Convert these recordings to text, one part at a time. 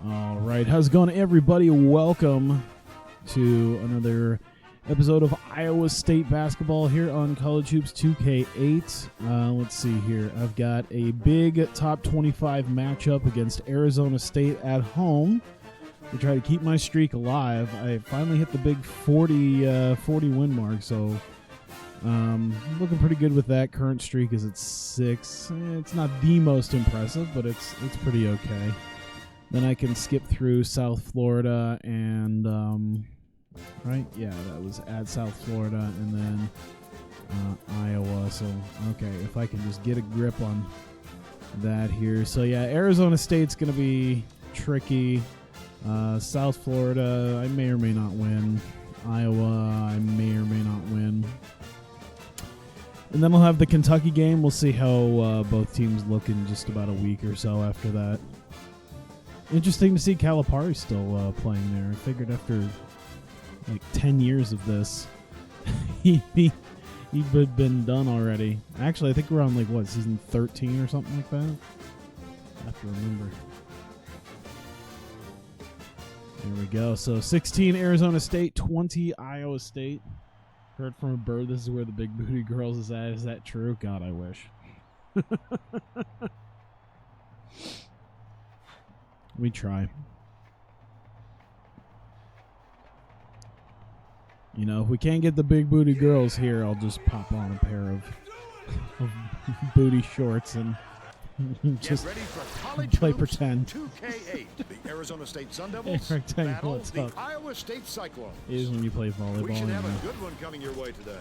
All right, how's it going, everybody? Welcome to another episode of Iowa State basketball here on College Hoops 2K8. Let's see here. I've got a big top 25 matchup against Arizona State at home to try to keep my streak alive. I finally hit the big 40 win mark, so looking pretty good with that. Current streak is at 6. It's not the most impressive, but it's pretty okay. Then I can skip through South Florida and, right? Yeah, that was at South Florida and then Iowa. So, okay, if I can just get a grip on that here. So, yeah, Arizona State's going to be tricky. South Florida, I may or may not win. Iowa, I may or may not win. And then we'll have the Kentucky game. We'll see how both teams look in just about a week or so after that. Interesting to see Calipari still playing there. I figured after like 10 years of this, he'd been done already. Actually, I think we're on like, what, season 13 or something like that? I have to remember. There we go. So 16 Arizona State, 20 Iowa State. Heard from a bird this is where the big booty girls is at. Is that true? God, I wish. We try. You know, if we can't get the big booty girls here, I'll just pop on a pair of booty shorts and just play pretend. 2K8, the Arizona State Sun Devils battle what's the up? Iowa State Cyclones. It is when you play volleyball. We should have a good one coming your way today.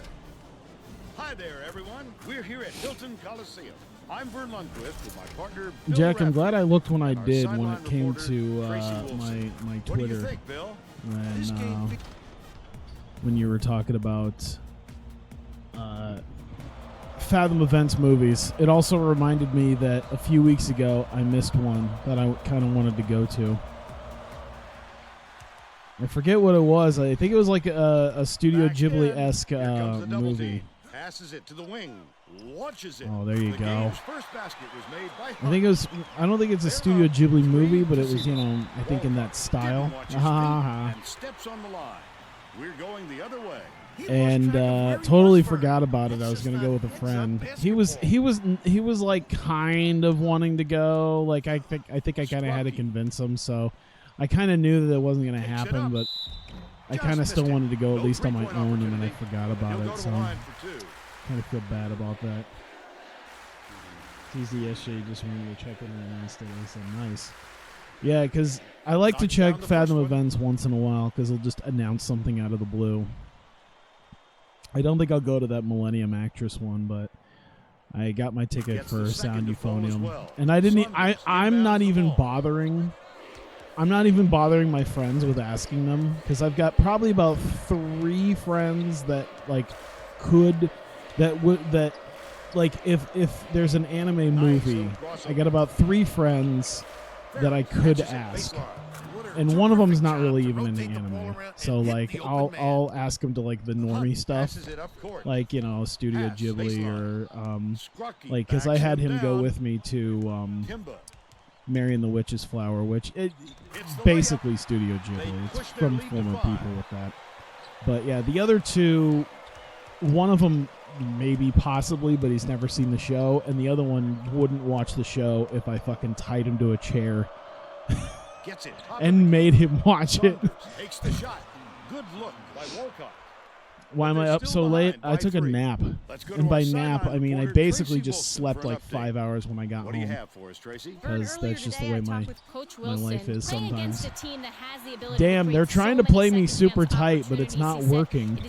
Hi there, everyone. We're here at Hilton Coliseum. I'm Vern Lundquist with my partner, Bill Jack, I'm Bradford. glad I looked when I Our did sideline when it came reporter, to Tracy Wilson. my What do Twitter you think, Bill? when you were talking about Fathom Events movies. It also reminded me that a few weeks ago I missed one that I kind of wanted to go to. I forget what it was. I think it was like a Studio Back Ghibli-esque in. Here comes the double movie. team. Passes it to the wing. Launches it. Oh, there you the go. game's first basket was made by I think it was. I don't think it's a Studio Ghibli movie, but it was, you know, I think in that style. And steps on the line. We're going the other way. And totally forgot about it. I was gonna go with a friend. He was like kind of wanting to go. Like I think I kind of had to convince him. So I kind of knew that it wasn't gonna happen, but I kind of still wanted to go at least on my own, and then I forgot about it. So kind of feel bad about that. It's easy yesterday. Just wanted to check in on Wednesday. So nice. Yeah, because I like to check Fathom Events once in a while because they'll just announce something out of the blue. I don't think I'll go to that Millennium Actress one, but I got my ticket for Sound Euphonium, and I didn't. I'm not even bothering. I'm not even bothering my friends with asking them because I've got probably about 3 friends that like if there's an anime movie, I got about 3 friends that I could ask. And one of them is not really even in the anime, so like I'll ask him to like the normie stuff, like, you know, Studio Ghibli or like, because I had him go with me to Mary and the Witch's Flower, which it's basically Studio Ghibli. It's from former people with that. But yeah, the other 2, one of them maybe possibly, but he's never seen the show, and the other one wouldn't watch the show if I fucking tied him to a chair. And made him watch it. Takes the shot. Good look by Wolcott. Why am I up so late? I took a nap. And by nap, I mean I basically just slept like 5 hours when I got home. Because that's just the way my life is sometimes. Damn, they're trying to play me super tight, but it's not working.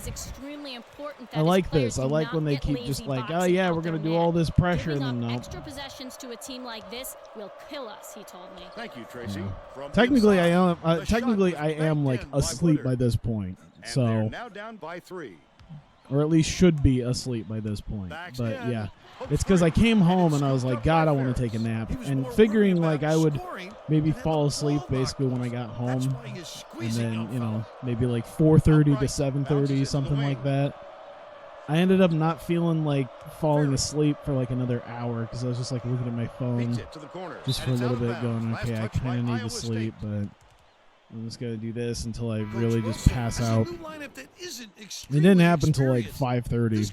I like this. I like when they keep just like, oh yeah, we're going to do all this pressure, and then no. Extra possessions to a team like this will kill us, he told me. Thank you, Tracy. Technically, I am like asleep by this point. So, now down by 3. or at least should be asleep by this point. But yeah, it's because I came home and I was like, God, I want to take a nap. And figuring like I would maybe fall asleep basically when I got home. And then, you know, maybe like 4:30 to 7:30, something like that. I ended up not feeling like falling asleep for like another hour because I was just like looking at my phone just for a little bit going, okay, I kind of need to sleep, but I'm just going to do this until I really just pass out. It didn't happen until like 5:30.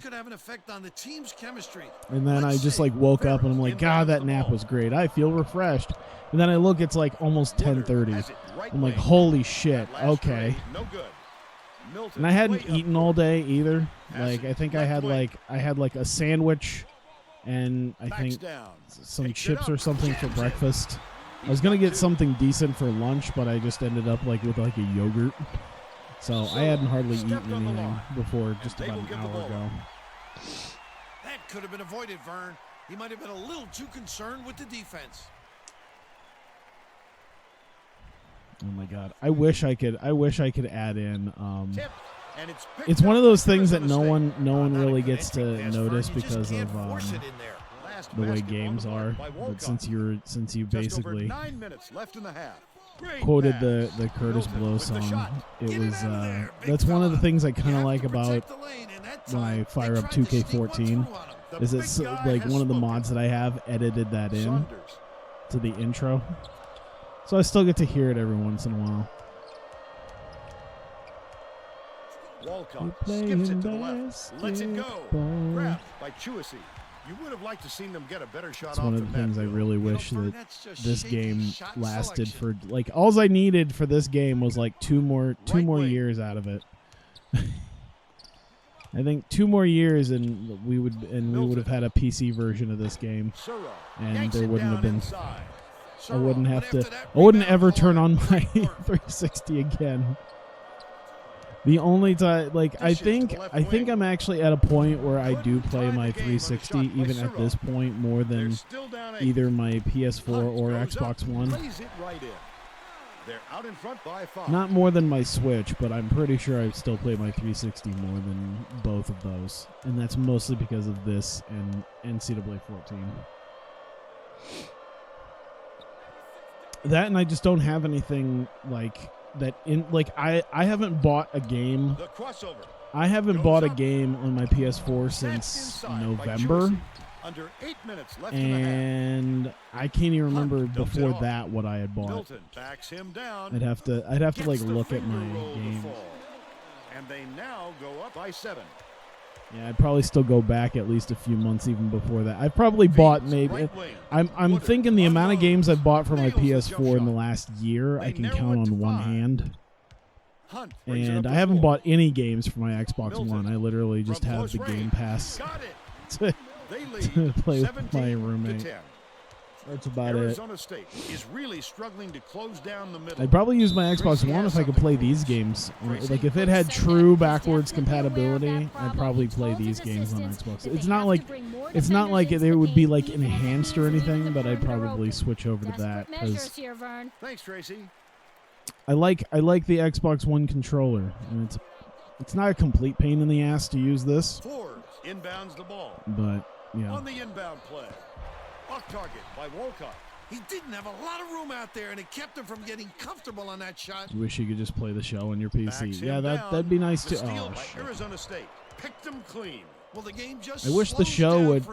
And then I just like woke up and I'm like, God, that nap was great. I feel refreshed. And then I look, it's like almost 10:30. I'm like, holy shit, okay. And I hadn't eaten all day either. Like I think I had like a sandwich and I think some chips or something for breakfast. I was gonna get something decent for lunch, but I just ended up like with like a yogurt. So I hadn't hardly eaten anything before just about an hour ago. That could have been avoided, Vern. He might have been a little too concerned with the defense. Oh my God! I wish I could add in. It's one of those things that no one really gets to notice because of the way games are. But since you basically quoted the Curtis Blow song, it was that's one of the things I kind of like about when I fire up 2K14 is it's like one of the mods that I have edited that in to the intro. So I still get to hear it every once in a while. Walcott skips it to the left, lets it go. Grabbed by Chewisi. You would have liked to seen them get a better shot. It's one of the things I really wish that this game lasted for. Like, all I needed for this game was like two more years out of it. I think 2 more years and we would have had a PC version of this game, and there wouldn't have been. I wouldn't ever turn on my 360 again. The only time, like, I think I'm actually at a point where I do play my 360 even at this point more than either my PS4 or Xbox One. Not more than my Switch, but I'm pretty sure I still play my 360 more than both of those. And that's mostly because of this and NCAA 14. That, and I just don't have anything like that in, like, I haven't bought a game. I haven't bought a game on my PS4 since November. And I can't even remember before that what I had bought. I'd have to like look at my games. And they now go up by 7. Yeah, I'd probably still go back at least a few months even before that. I've probably bought maybe. I'm thinking the amount of games I've bought for my PS4 in the last year I can count on one hand. And I haven't bought any games for my Xbox One. I literally just have the Game Pass to play with my roommate. That's about Arizona State is really struggling to close down the middle. I'd probably use my Xbox One if I could play these games. Like if it had true backwards compatibility, I'd probably play these games on Xbox. It's not like they would be like enhanced or anything, but I'd probably switch over to that because thanks, Tracy. I like the Xbox One controller, and it's not a complete pain in the ass to use this. Ford inbounds the ball. But yeah. On the inbound play. Off target by Walcott. He didn't have a lot of room out there, and it kept him from getting comfortable on that shot. You wish you could just play the show on your PC. Yeah, that'd be nice too. Oh, shit. Arizona State picked them clean. Well, the game just I wish the show would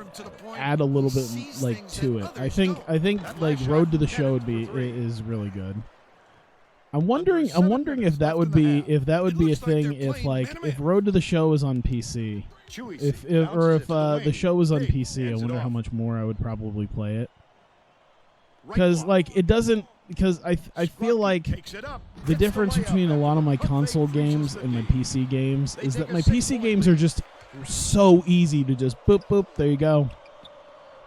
add a little bit like to it. I think like Road to the Show is really good. I'm wondering if that would be a thing if Road to the Show was on PC. If the show was on PC, I wonder how much more I would probably play it. Because like it doesn't. Because I feel like the difference between a lot of my console games and my PC games is that my PC games are just so easy to just boop boop. There you go.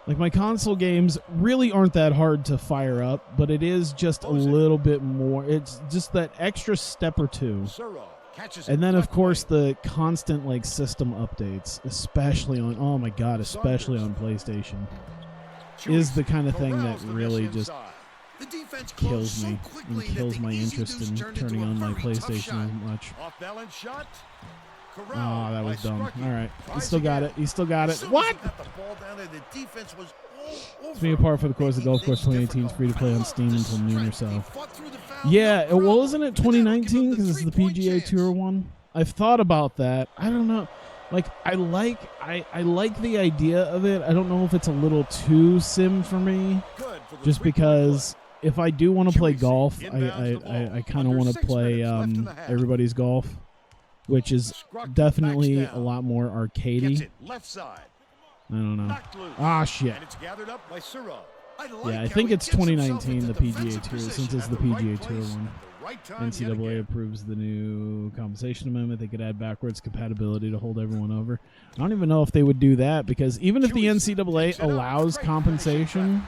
Like my console games really aren't that hard to fire up, but it is just a little bit more. It's just that extra step or two. And then, of course, the constant like system updates, especially on especially on PlayStation, is the kind of thing that really just kills me and kills my interest in turning on my PlayStation as much. Oh, that was dumb. All right, he still got it. What? Swing apart for the course of Golf Course 2018 is free to play on Steam until noon or so. Yeah, well, isn't it 2019 because it's the PGA Tour one? I've thought about that. I don't know. Like I like the idea of it. I don't know if it's a little too sim for me. Good for the Just three-point because if I do want to play QEC golf, inbounds the ball. I kind of Under want to 6 play minutes left in the half. everybody's golf, which is Scruck definitely backs a down. lot more Gets arcadey. it left side. I don't know. Knocked loose. Ah, shit. And it's gathered up by Suro. Yeah, I think it's 2019, the PGA Tour, since it's At the the right PGA Tour place, one. at the right time yet NCAA again. approves the new compensation amendment. They could add backwards compatibility to hold everyone over. I don't even know if they would do that, because even if the NCAA allows compensation,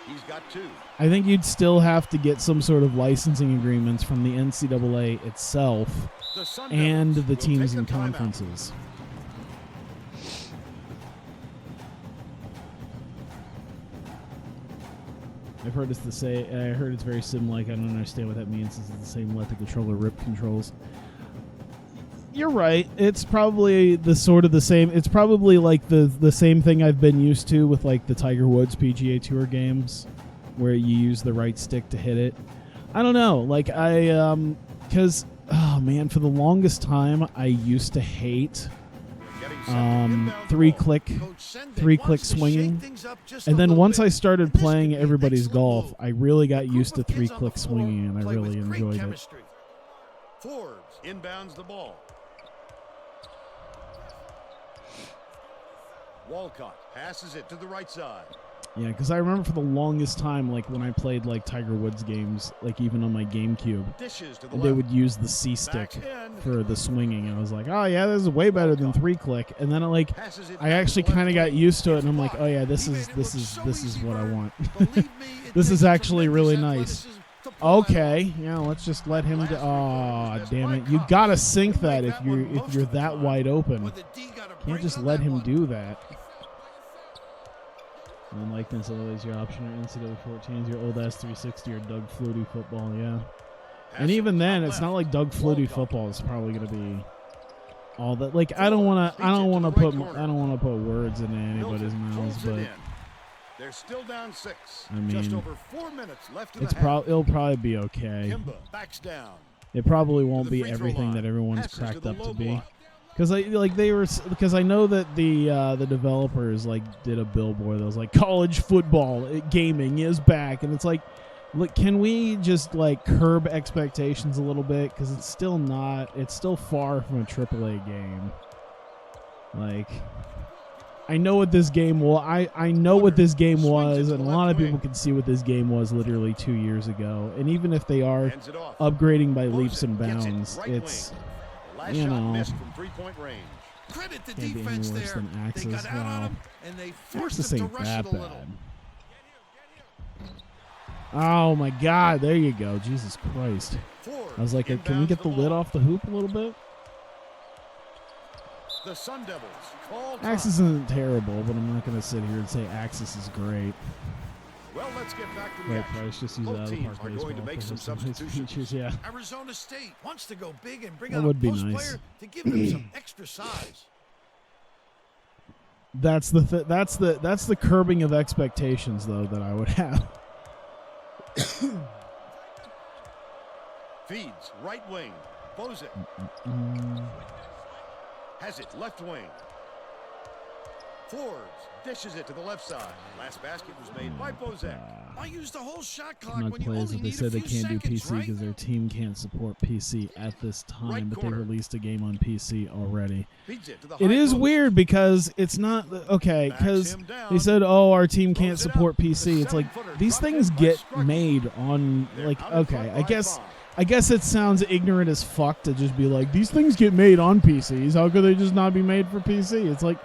He's got 2. I think you'd still have to get some sort of licensing agreements from the NCAA itself The Sun and Devils the will teams take and a timeout. conferences. I've heard it's I heard it's very sim-like. I don't understand what that means. Since it's the same let the controller rip controls. You're right. It's probably the same. It's probably like the same thing I've been used to with like the Tiger Woods PGA Tour games, where you use the right stick to hit it. I don't know. Like because oh man, for the longest time I used to hate Getting set to inbound the three ball. click Wants to swinging. shake things up just And a then little once bit. I started This playing could be an everybody's excellent golf, move. I really got Group used to of kids on the 3-click floor swinging, and I play really with great enjoyed it. chemistry. Forbes inbounds the ball. Walcott passes it to the right side. Yeah, because I remember for the longest time, like when I played like Tiger Woods games, like even on my GameCube, Dishes to the they left. would use the C stick Backs in. for the swinging, and I was like, oh yeah, this is way better than 3-click. And then Passes it I back actually to the kind of left got wing. used to it, and I'm It's like, oh yeah, this He is made it look so this is easy, what I Vern. want. Believe me, it This takes is actually tremendous really nice. athleticism to pull that Okay, off. yeah, let's just let him. Last Oh record is damn by it! You Cox. gotta sink He'll that make if that one you're most of the that time. wide open. But the D got a Can't break just on let that him one. do that. And likeness always your option, or NCAA 14 is your old ass 360 or Doug Flutie football, yeah. And even then, it's not like Doug Flutie football is probably gonna be all that. Like I don't wanna put words into anybody's mouths, Pulls it but in. They're still down 6. I mean, just over 4 minutes left in it's the half. it'll probably be okay. Kimba backs down. It probably won't the be free throw everything line. that everyone's Passes to cracked the up to low be. block. Because I know that the developers like did a billboard that was like college football gaming is back, and it's like, look, can we just like curb expectations a little bit, because it's still far from a AAA game. Like, I know what this game I know what this game was, and a lot of people can see what this game was literally 2 years ago. And even if they are Hands it off. upgrading by Moves leaps it, and gets it, bounds, right it's wing. Last you shot know. missed from 3-point range. Credit the Can't be any defense worse there. than They Axis. got out Wow. on him, and they forced This him to ain't rush that it a little. bad. Oh my God! There you go. Jesus Christ! Forbes I was like, can we inbounds get the lid ball. off the hoop a little bit? The Sun Devils call time. Axis isn't terrible, but I'm not going to sit here and say Axis is great. Well, let's get back to the Right, action. Price just use Both out of the teams park are baseball going to make for some some nice substitutions. features. Yeah, Arizona State wants to go big and bring That out a would be post nice. player to give them some extra size. that's the curbing of expectations though that I would have. Feeds right wing. Bozek has it left wing. Forbes dishes it to the left side. Last basket was made by Bozek. Why use the whole shot clock Not when you plays only that they need said a they few can't do seconds, PC right? because their team can't support PC at this time, Right but corner. they released a game on PC already. Feeds it to the It high is post. weird because it's not okay. Backs Because him down. they said, "Oh, our team can't Throws it support up. The PC." It's like 7-footer these dropped things in by get Scrucky. made on They're like out in okay. front I by guess 5. I guess it sounds ignorant as fuck to just be like these things get made on PCs. How could they just not be made for PC? It's like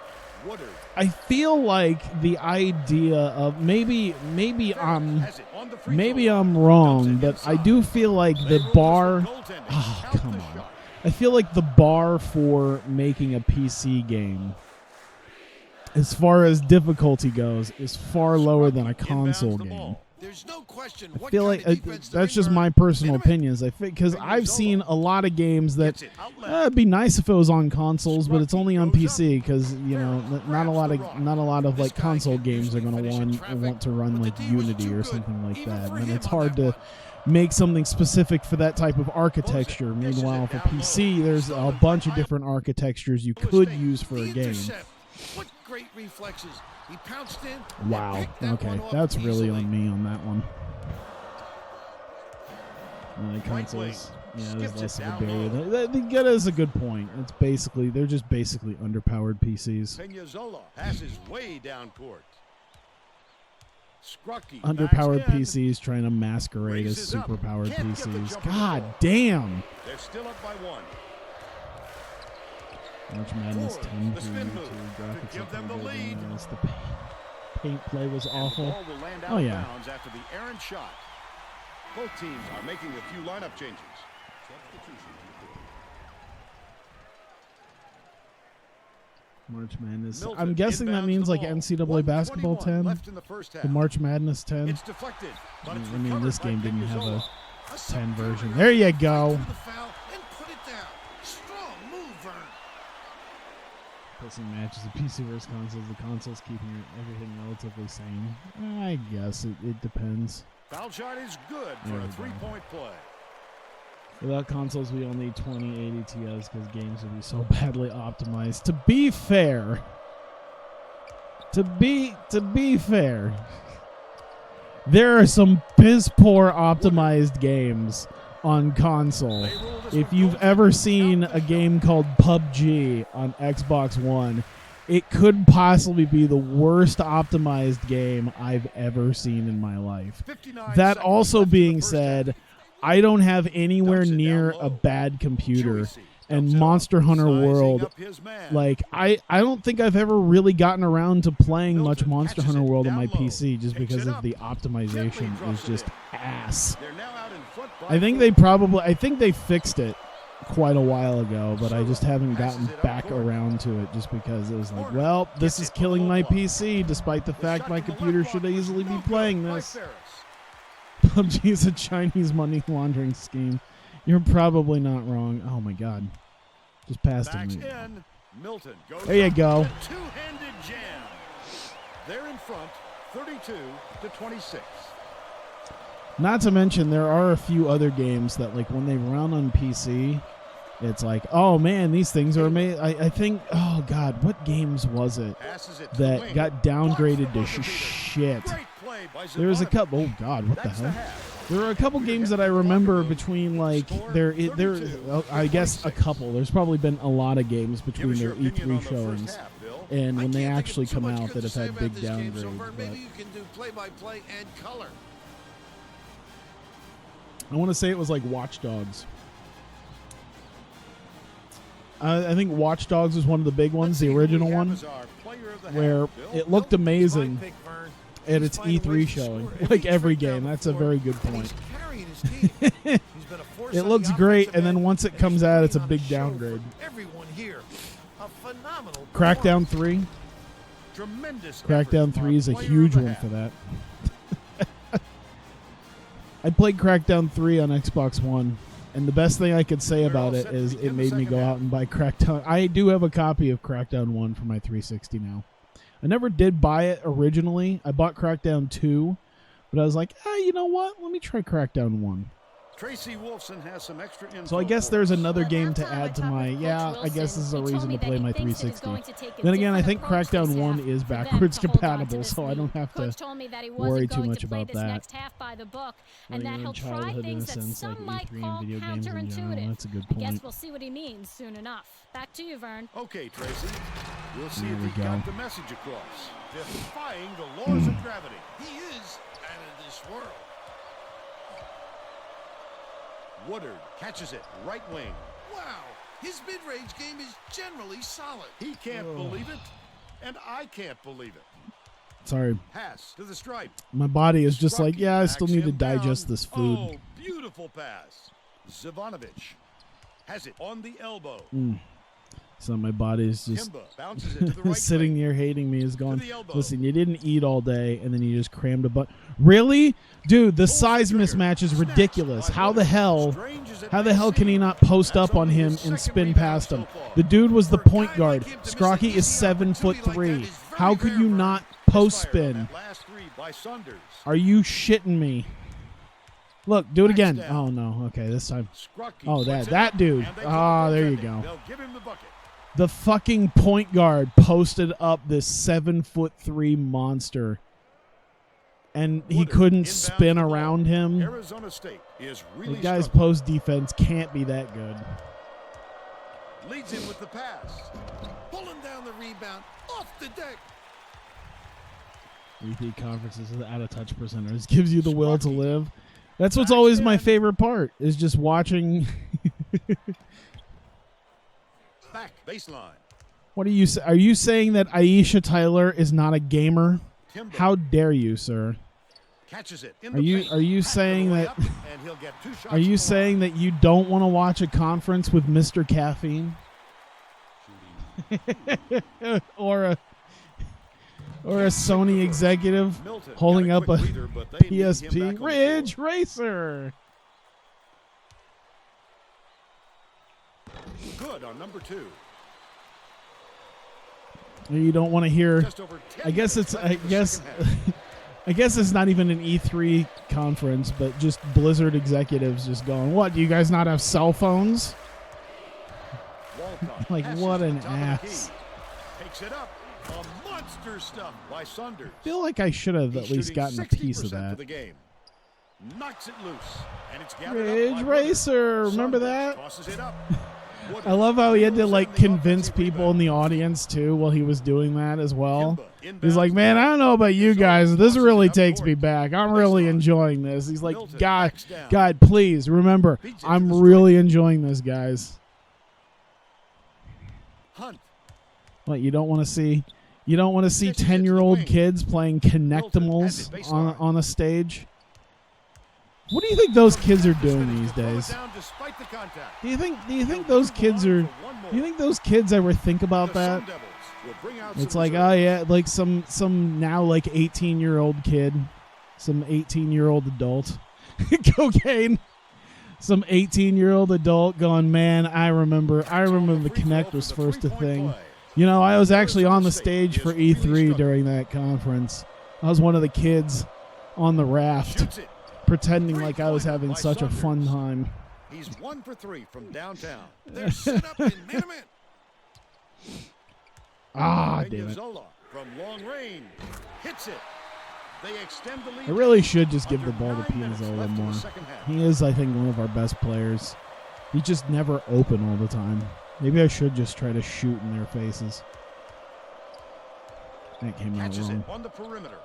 Woodard I feel like the idea of maybe has it on the free maybe throw I'm line. wrong, Dumps it but I inside. do feel like They the rule this bar. for goaltending. Oh, Count come the on. shot. I feel like the bar for making a PC game, as far as difficulty goes, is far lower than a Inbounds console the game. ball. There's no question. I feel like that's just my personal opinions. I think because I've seen a lot of games that it'd be nice if it was on consoles, but it's only on PC because not a lot of like console games are going to want to run like Unity or something like that, and it's hard to make something specific for that type of architecture. Meanwhile, for PC, there's a bunch of different architectures you could use for a game. What great reflexes. He pounced in. Wow. Okay, that's really on me on that one. Consoles. Yeah, there's less of a barrier. That is a good point. They're just basically underpowered PCs. Peñazola passes way down court. Scrucky Underpowered PCs trying to masquerade as superpowered PCs. God damn. They're still up by 1. March Madness 10 the spin move graphics give them the lead. The paint play was awful. The ball will land out Oh yeah. of bounds after the errant shot. Both teams are making a few lineup changes. March Madness. Milton I'm guessing that inbounds means the like ball. NCAA basketball 10. Left in the first half. The March Madness 10. It's deflected, but it's I mean, this game didn't have a Peñazola. 10 version. There you go. The foul and put it down. Strong move, Vern. Pacing matches the PC versus consoles. The consoles keeping everything relatively same. I guess it depends. Foul shot is good for a 3-point play. Without consoles, we all need 2080 Ti's because games would be so badly optimized. To be fair, there are some piss poor optimized games on console. If you've ever seen a game called PUBG on Xbox One, it could possibly be the worst optimized game I've ever seen in my life. That also being said, I don't have anywhere near a bad computer, and Monster Hunter World, like, I don't think I've ever really gotten around to playing much Monster Hunter World on my PC just because of the optimization is just ass. I think they fixed it quite a while ago, but I just haven't gotten back around to it just because it was like, well, this is killing my PC despite the fact my computer should easily be playing this. PUBG is a Chinese money laundering scheme. You're probably not wrong. Oh my god. Just passed him. Milton goes there you go. Two-handed jam. They're in front, 32-26. Not to mention, there are a few other games that, like, when they run on PC, it's like, oh man, these things are amazing. I think, oh god, what games was it that got downgraded to shit? There was a couple. Oh god, what the hell? There were a couple games that I remember between, like, I guess a couple. There's probably been a lot of games between their E3 showings and when they actually come out that have had big downgrades. But you can do play-by-play and color. I want to say it was like Watch Dogs. I think Watch Dogs was one of the big ones, the original one, where it looked amazing at its E3 showing. Like every game. That's a very good point. It looks great, and then once it comes out, it's a big downgrade. Crackdown 3. Crackdown 3 is a huge one for that. I played Crackdown 3 on Xbox One, and the best thing I could say about it is it made me go out and buy Crackdown. I do have a copy of Crackdown 1 for my 360 now. I never did buy it originally. I bought Crackdown 2, but I was like, you know what? Let me try Crackdown 1. Tracy Wolfson has some extra info. So I guess there's another game to add to my, I guess this is a reason to play my 360. Then again, I think Crackdown 1 is backwards compatible, so I don't have to worry too much about that. Childhood innocence, like E3 and video games in general, that's a good point. I guess we'll see what he means soon enough. Back to you, Vern. Okay, Tracy. We'll see if he got the message across. Defying the laws of gravity. He is out of this world. Woodard catches it, right wing. Wow, his mid-range game is generally solid. He can't believe it, and I can't believe it. Sorry. Pass to the stripe. My body is just like, I still need to digest this food. Oh, beautiful pass. Zivanovic has it on the elbow. So my body is just Kimba bounces it to the right sitting wing. here hating me is going, the elbow. listen, you didn't eat all day and then you just crammed a butt. Really? Dude, the size trigger. mismatch is Snaps ridiculous. by How the Wood. hell Strange as it how the may hell can he seem, not post that's up on only him his and second spin rebound past him? so far. The dude was the For a point guy guard. like him to miss an Scrocky easy is 7'3". opportunity like that is How very could rare, you Vern. not post Misfire on spin? that last three by Saunders. Are you shitting me? Look, do it Backs again. down. Oh no. Okay, this time. Scrocky Oh, puts that it that up, dude. and they Ah, call there you goaltending. go. They'll give him the bucket. The fucking point guard posted up this 7'3" monster, and he Woodard couldn't inbounds spin the ball. around him. Arizona State is really The guy's struggling. post defense can't be that good. Leads him with the pass. Pulling down the rebound off the deck. Repeat conferences with out of touch percenters gives you the will to Scrocky. live. That's what's Backs always my in. favorite part is just watching. Back baseline. What are you? Are you saying that Aisha Tyler is not a gamer? Kimba How dare you, sir? catches it in Are the you paint. are you Back all saying the way that? up, and he'll get 2 shots Are you from the saying that you don't want to watch a conference with Mr. Caffeine? or a Sony executive line. Milton holding got up a quick breather, but they need him PSP back on the Ridge floor. Racer. Good on number 2. You don't want to hear. Just over 10 I guess minutes it's. left I in the guess. second half. I guess it's not even an E3 conference, but just Blizzard executives just going, "What? Do you guys not have cell phones?" Walcott Like, passes what to the an top of the ass. key. Takes it up. A monster stuff by Saunders. I feel like I should have at He's least shooting gotten a piece of 60% that. for the game. Knocks it loose, and it's gathered up Ridge by Racer, Woodard. remember Saunders that? Tosses it up. I love how he had to Woodard like wheels in the convince offensive people in the rebound. audience too while he was doing that as well. Kimba He's like, inbounds man, the I don't know about you Zone guys. This tosses it really up takes court. me back. I'm really Baseline. enjoying this. He's like, Milton God, backs down. God, please remember, Beats it to I'm the really enjoying this, guys. Hunt. What, you don't want to see? You don't want to see Pitches it to the 10-year-old wing. kids playing Milton has Connectimals it baseline. on a stage? What do you think those kids are Just doing finished these to throw it days? down despite the contact. Do you think He'll those leave the kids line are? for one more. Do you think those kids ever think about The that? Sun Devils will bring out It's some like, reserves. oh yeah, like some now like 18-year-old kid, some 18-year-old adult, cocaine, some 18-year-old adult going, man, I remember the Connect was first a thing. You know, I was actually on the stage for E3 during that conference. I was one of the kids on the raft, Shoots it. pretending like I was having such a fun time. He's 1 for 3 from downtown. They're set up in man-to-man. Ah, damn it. Zola from long range hits it. They extend the lead. I really should just give Under the ball to 9 minutes Piazzolla left in the more. second half. He is, I think, one of our best players. He's just never open all the time. Maybe I should just try to shoot in their faces. That came out Catches wrong. it on the perimeter.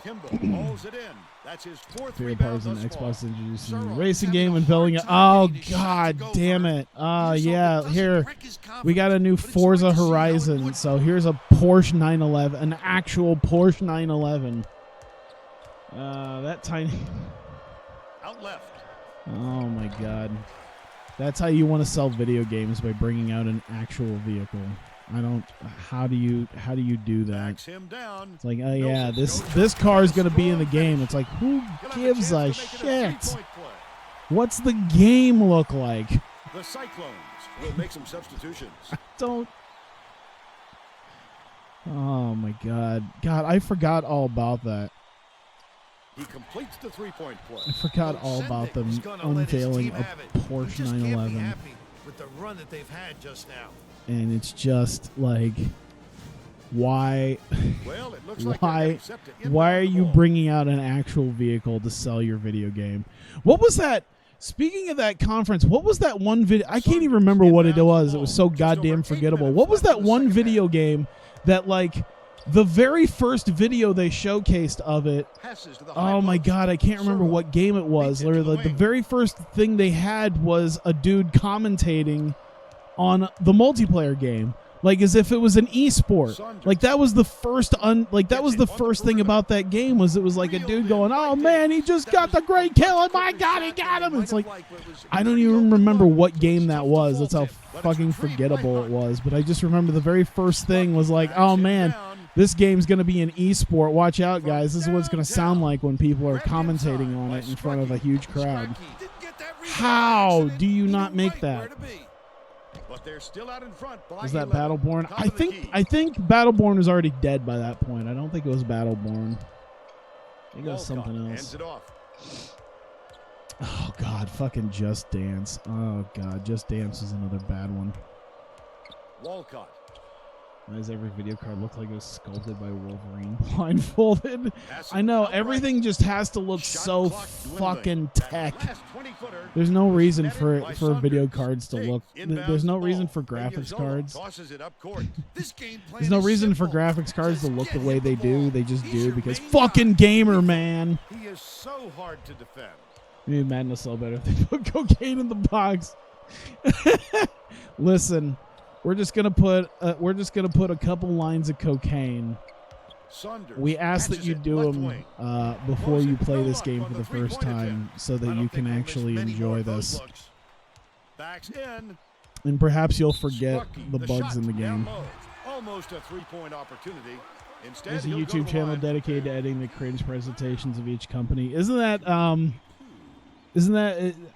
Kimba hauls it in. That's his 4th Favorite rebound part is when thus far. Xbox introduced a Sorrel racing is game having and a building hard it. time Oh, getting his shot God to go, damn Vern. it. He just hope it Yeah, doesn't here. wreck his We got a new confidence, but it's Forza nice to see how it Horizon. would. So here's a Porsche 911, an actual Porsche 911. That tiny. Out left. Oh, my God. That's how you want to sell video games, by bringing out an actual vehicle. I don't. How do you do that? Backs him down. It's like, oh yeah, Milton this goes this up car is with a gonna be in the strong game. finish. It's like, who He'll have gives a chance to make it shit? 3-point play. What's the game look like? The Cyclones will make some substitutions. Don't. Oh my God, I forgot all about that. He completes the 3-point play. I forgot all about them He's gonna let his unveiling team a have it. Porsche He just can't be 911, happy with the run that they've had just now. and it's just like, why? Well, it looks like they're Why? getting set to inbound Why are the you ball. bringing out an actual vehicle to sell your video game? What was that? Speaking of that conference, what was that one video? I can't even remember what it was. It was so goddamn forgettable. What was that one video game that, like, the very first video they showcased of it? Passes to the high Oh my post. God, I can't remember Sorrel what game it was. beats it to Literally, the the wing. very first thing they had was a dude commentating on the multiplayer game. like as if it was an esport. Like that was the first thing about that game was it was like a dude going, "Oh man, he just got the great kill, and my God, he got him!" It's like I don't even remember what game that was. That's how fucking forgettable it was. But I just remember the very first thing was like, "Oh man, this game's gonna be an esport. Watch out, guys! This is what it's gonna sound like when people are commentating on it in front of a huge crowd." How do you not make that? But they're still out in front. Was that Battleborn? I think Battleborn was already dead by that point. I don't think it was Battleborn. I think it was something else. Oh God, fucking Just Dance. Oh God, Just Dance is another bad one. Walcott. Why does every video card look like it was sculpted by Wolverine blindfolded? I know, everything just has to look so fucking tech. There's no reason for video cards to look. There's no reason for graphics cards. There's no reason for graphics cards to look the way they do. They just do because fucking gamer, man. He is so hard to defend. Maybe Madden will sell better if they put cocaine in the box. Listen. We're just gonna put a couple lines of cocaine. We ask that you do them before you play this game for the first time, so that you can actually enjoy this. And perhaps you'll forget the bugs in the game. Almost a three-point opportunity. There's a YouTube channel dedicated to editing the cringe presentations of each company. Isn't that?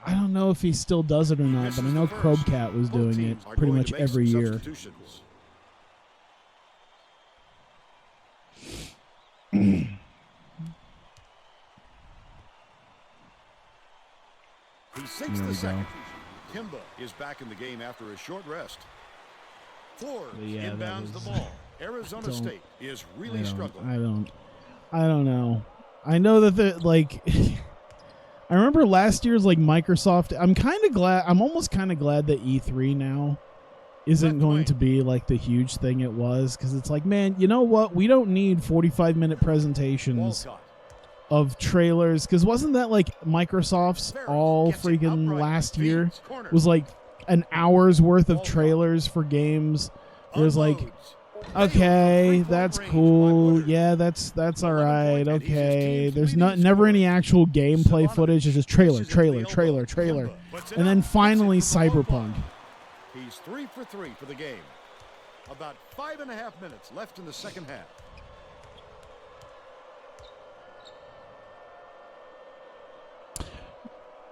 I don't know if he still does it or not, but I know Krobcat was doing it pretty much every year. He sinks the second. Kimba is back in the game after a short rest. Forbes inbounds the ball. Arizona State is really struggling. I don't know. I know that I remember last year's Microsoft. I'm almost kind of glad that E3 now isn't going to be like the huge thing it was, because it's like, man, you know what? We don't need 45-minute presentations of trailers, because wasn't that like Microsoft's all freaking last year was like an hour's worth of trailers for games? It was like, okay, that's cool. Yeah, that's all right. Okay, there's never any actual gameplay footage. It's just trailer, and then finally Cyberpunk. He's 3 for 3 for the game. About 5.5 minutes left in the second half.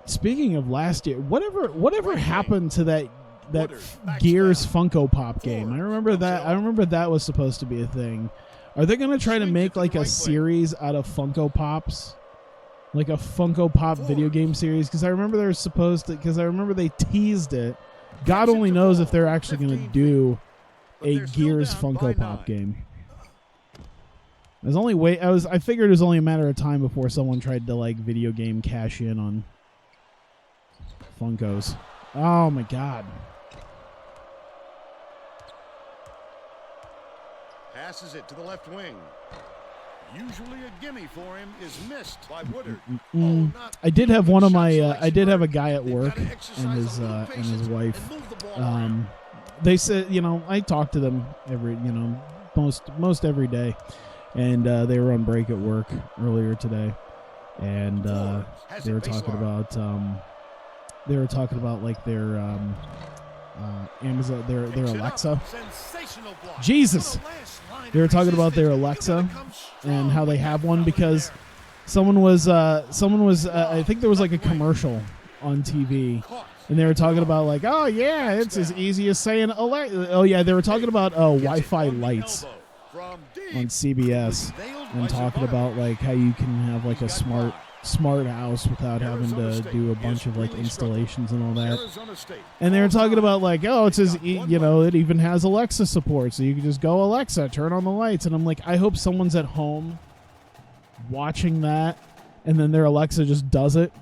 Speaking of last year, whatever happened to that Gears Funko Pop game? I remember that was supposed to be a thing. Are they going to try to make like a series out of Funko Pops? Like a Funko Pop video game series? Because I remember they teased it. God only knows if they're actually going to do a Gears Funko Pop game. I figured it was only a matter of time before someone tried to like video game cash in on Funkos. Oh my God. Passes it to the left wing. Usually a gimme for him is missed by Woodard. I did have a guy at work and his wife. They said, I talk to them most every day, and they were on break at work earlier today, and they were talking about like their Amazon, their Alexa. Jesus. They were talking about their Alexa and how they have one because someone was I think there was like a commercial on TV, and they were talking about like, oh yeah, it's as easy as saying Alexa. Oh yeah, they were talking about Wi-Fi lights on CBS and talking about like how you can have like a smart house without having to do a bunch of like installations and all that. And they were talking about like, oh, it's as it even has Alexa support, so you can just go, Alexa, turn on the lights. And I'm like, I hope someone's at home watching that and then their Alexa just does it.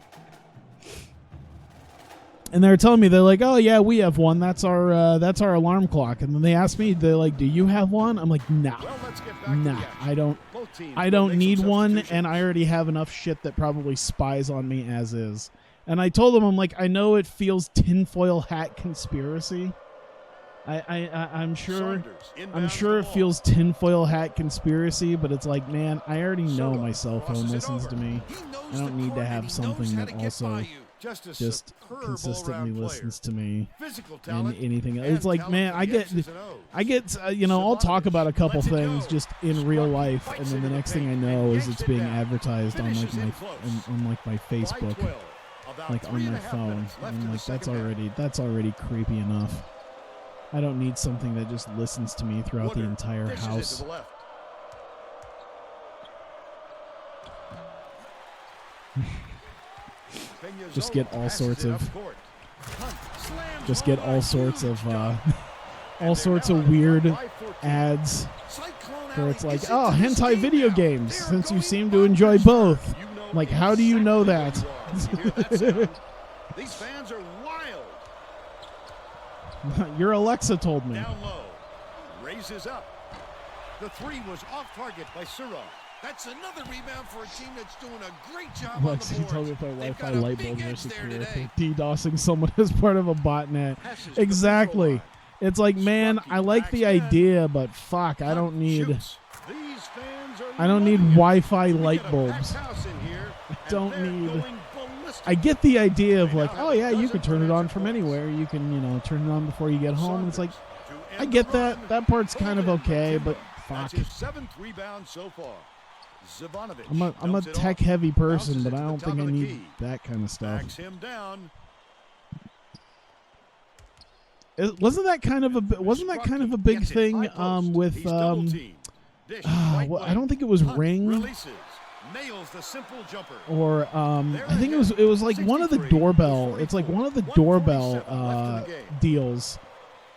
And they were telling me, they're like, oh yeah, we have one, that's our alarm clock. And then they asked me, they're like, do you have one? I'm like, nah, I don't need one, and I already have enough shit that probably spies on me as is. And I told them, I'm like, I know it feels tinfoil hat conspiracy, I'm sure Saunders I'm inbounds sure the it ball. feels tinfoil hat conspiracy, but it's like, man, I already know Soto my cell phone crosses it listens over. to me. He knows I don't the need to court and have he something knows how that to get also by you. Just a just superb consistently all-around player. listens to me. Physical And talent anything else. and It's like, talent man, for I the get X's and O's. you know, I'll talk about a couple lets it things go. just in real Sparky life, fights and then the into the next thing I paint know and is yanks it's it being down. advertised on like Finishes my in close. on like my By Facebook, 12. About like on my 3.5 phone. minutes left And in I'm the like, second half. that's already creepy enough. I don't need something that just listens to me throughout the Woodard entire dishes it house. to the left. Just get all passes sorts it of up court. Hunt slams just get home all a sorts huge of dunk. all And sorts they're of now weird up by 14. ads Cyclone where Alley it's like, is oh, into this hentai game video now. games, They are since you going seem to enjoy bonkers. both. You know Like, how do you know exactly that? where you are when you hear that sound. These fans are wild. Your Alexa told me. Down low. Raises up. The three was off target by Sura. That's another rebound for a team that's doing a great job Lexi on the told me boards. if my They've Wi-Fi got a light big bulbs are edge there secure. today. DDoSing someone as part of a botnet. Passes to the Exactly. control It's like, man, Sparky I like the backs in. idea, but fuck, I line. don't need Shoots. These fans are I don't need loving it. Wi-Fi We light got a bulbs. packed house in here, and don't they're need- going ballistic. I get the idea of They like, now oh have a yeah, you dozen could turn it on unanswered from points. anywhere. You can, you know, turn it on before you get home. And it's like, Saunders to I end get the that. run. That part's kind of Pulled in by okay, Kimba. but That's fuck. his 7th rebound so far. Zivanovic I'm a dumps it off, tech-heavy person, bounces but it I to the don't top think I of the need key. that kind of stuff. Backs him down. Wasn't that kind of a big Gets it thing high post. with He's double-teamed. Dish right well, I wing. don't think it was Hunt Ring releases. Nails the simple jumper. or They're I think ahead, it was like one of the 63 to doorbell. It's like 44. one of the 147 doorbell left in the game. deals.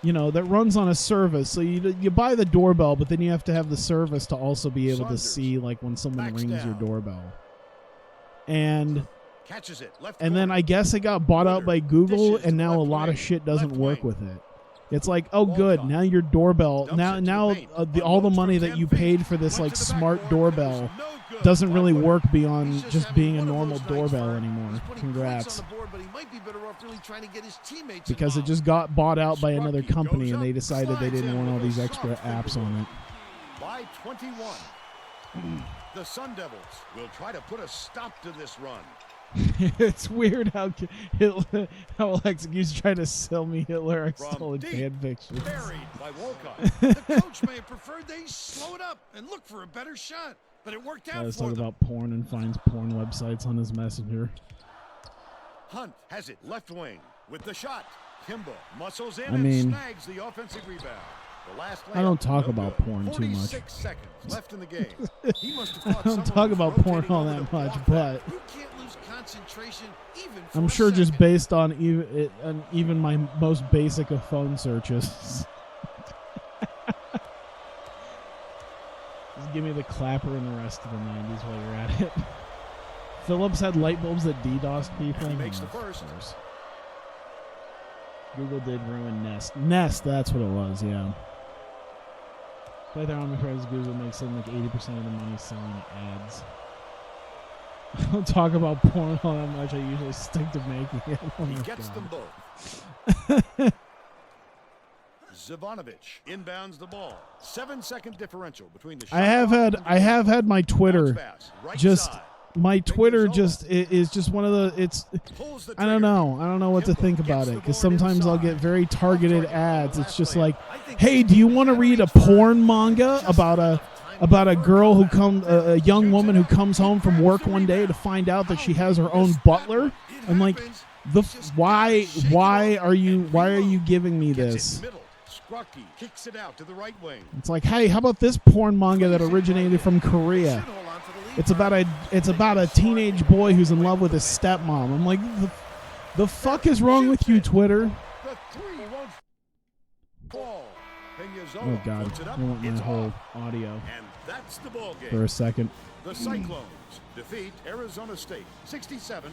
You know, that runs on a service. So you buy the doorbell, but then you have to have the service to also be able Saunders to see like when someone backs rings your down. doorbell. And Catches it. Left then corner. I guess it got bought out by Woodard Google, dishes and to now a left lot of wing. shit doesn't Left work wing. with it. It's like, oh, Ball good, caught. now your doorbell, Dumps it now to the now paint. all the Unloads money from that 10 you feet. paid for this Went like to the smart backboard, but it was doorbell no good. doesn't By really Woodard. work beyond He's just having being a one of normal those nights, doorbell Vern. anymore. He's putting Congrats. points on the board, but he might be better off really trying to get his teammates Because it involved. just got bought out by another Sparky company, goes and they up, decided they slides didn't in want all with a these extra soft apps finger on roll. it. By 21. The Sun Devils will try to put a stop to this run. It's weird how Alexa keeps trying to sell me Hitler. I From stole deep, fan fiction. Buried by Walcott. The coach may have preferred they slow it up and look for a better shot, but it worked I out was for talking them. about porn and finds porn websites on his messenger. Hunt has it left wing with the shot. Kimba muscles in I mean, and snags the offensive rebound. The last I don't layup, talk no about good. porn too 46 much. seconds left in the game. He must have I thought don't someone talk was about porn rotating all over that to much, block but You can't lose concentration even for I'm a sure just second. based on even my most basic of phone searches. Just give me the clapper and the rest of the 90s while you're at it. Philips had light bulbs that DDoSed people. He makes the Of first. course. Google did ruin Nest. Nest, that's what it was, yeah. Play their omnipresence. Google makes something like 80% of the money selling ads. I don't talk about porn all that much. I usually stick to making it. Oh He my gets God. them both. Zivanovic inbounds the ball. 7-second differential between the shot I have clock had and the I have had my bounce Twitter pass, right just side. my Twitter Fingers just over. is just one of the it's Pulls the I don't trigger. know what to Kimba think gets about the it because board sometimes I'll inside. get very targeted Off target on the ads. It's last just layup. like, I think hey, this do you team want to has read a reached porn manga about a girl who comes a young woman who comes home from work one day to find out that she has her own butler? I'm like, why are you giving me Gets this? it middle. Sprocky kicks it out to the right wing. It's like, hey, how about this porn manga that originated from Korea? It's about a teenage boy who's in love with his stepmom. I'm like, the fuck is wrong with you, Twitter? The three won't fall. Oh Peñazola God, puts it up. I want my It's whole off. audio And that's the ball game. for a second. The Cyclones defeat Arizona State 67-49.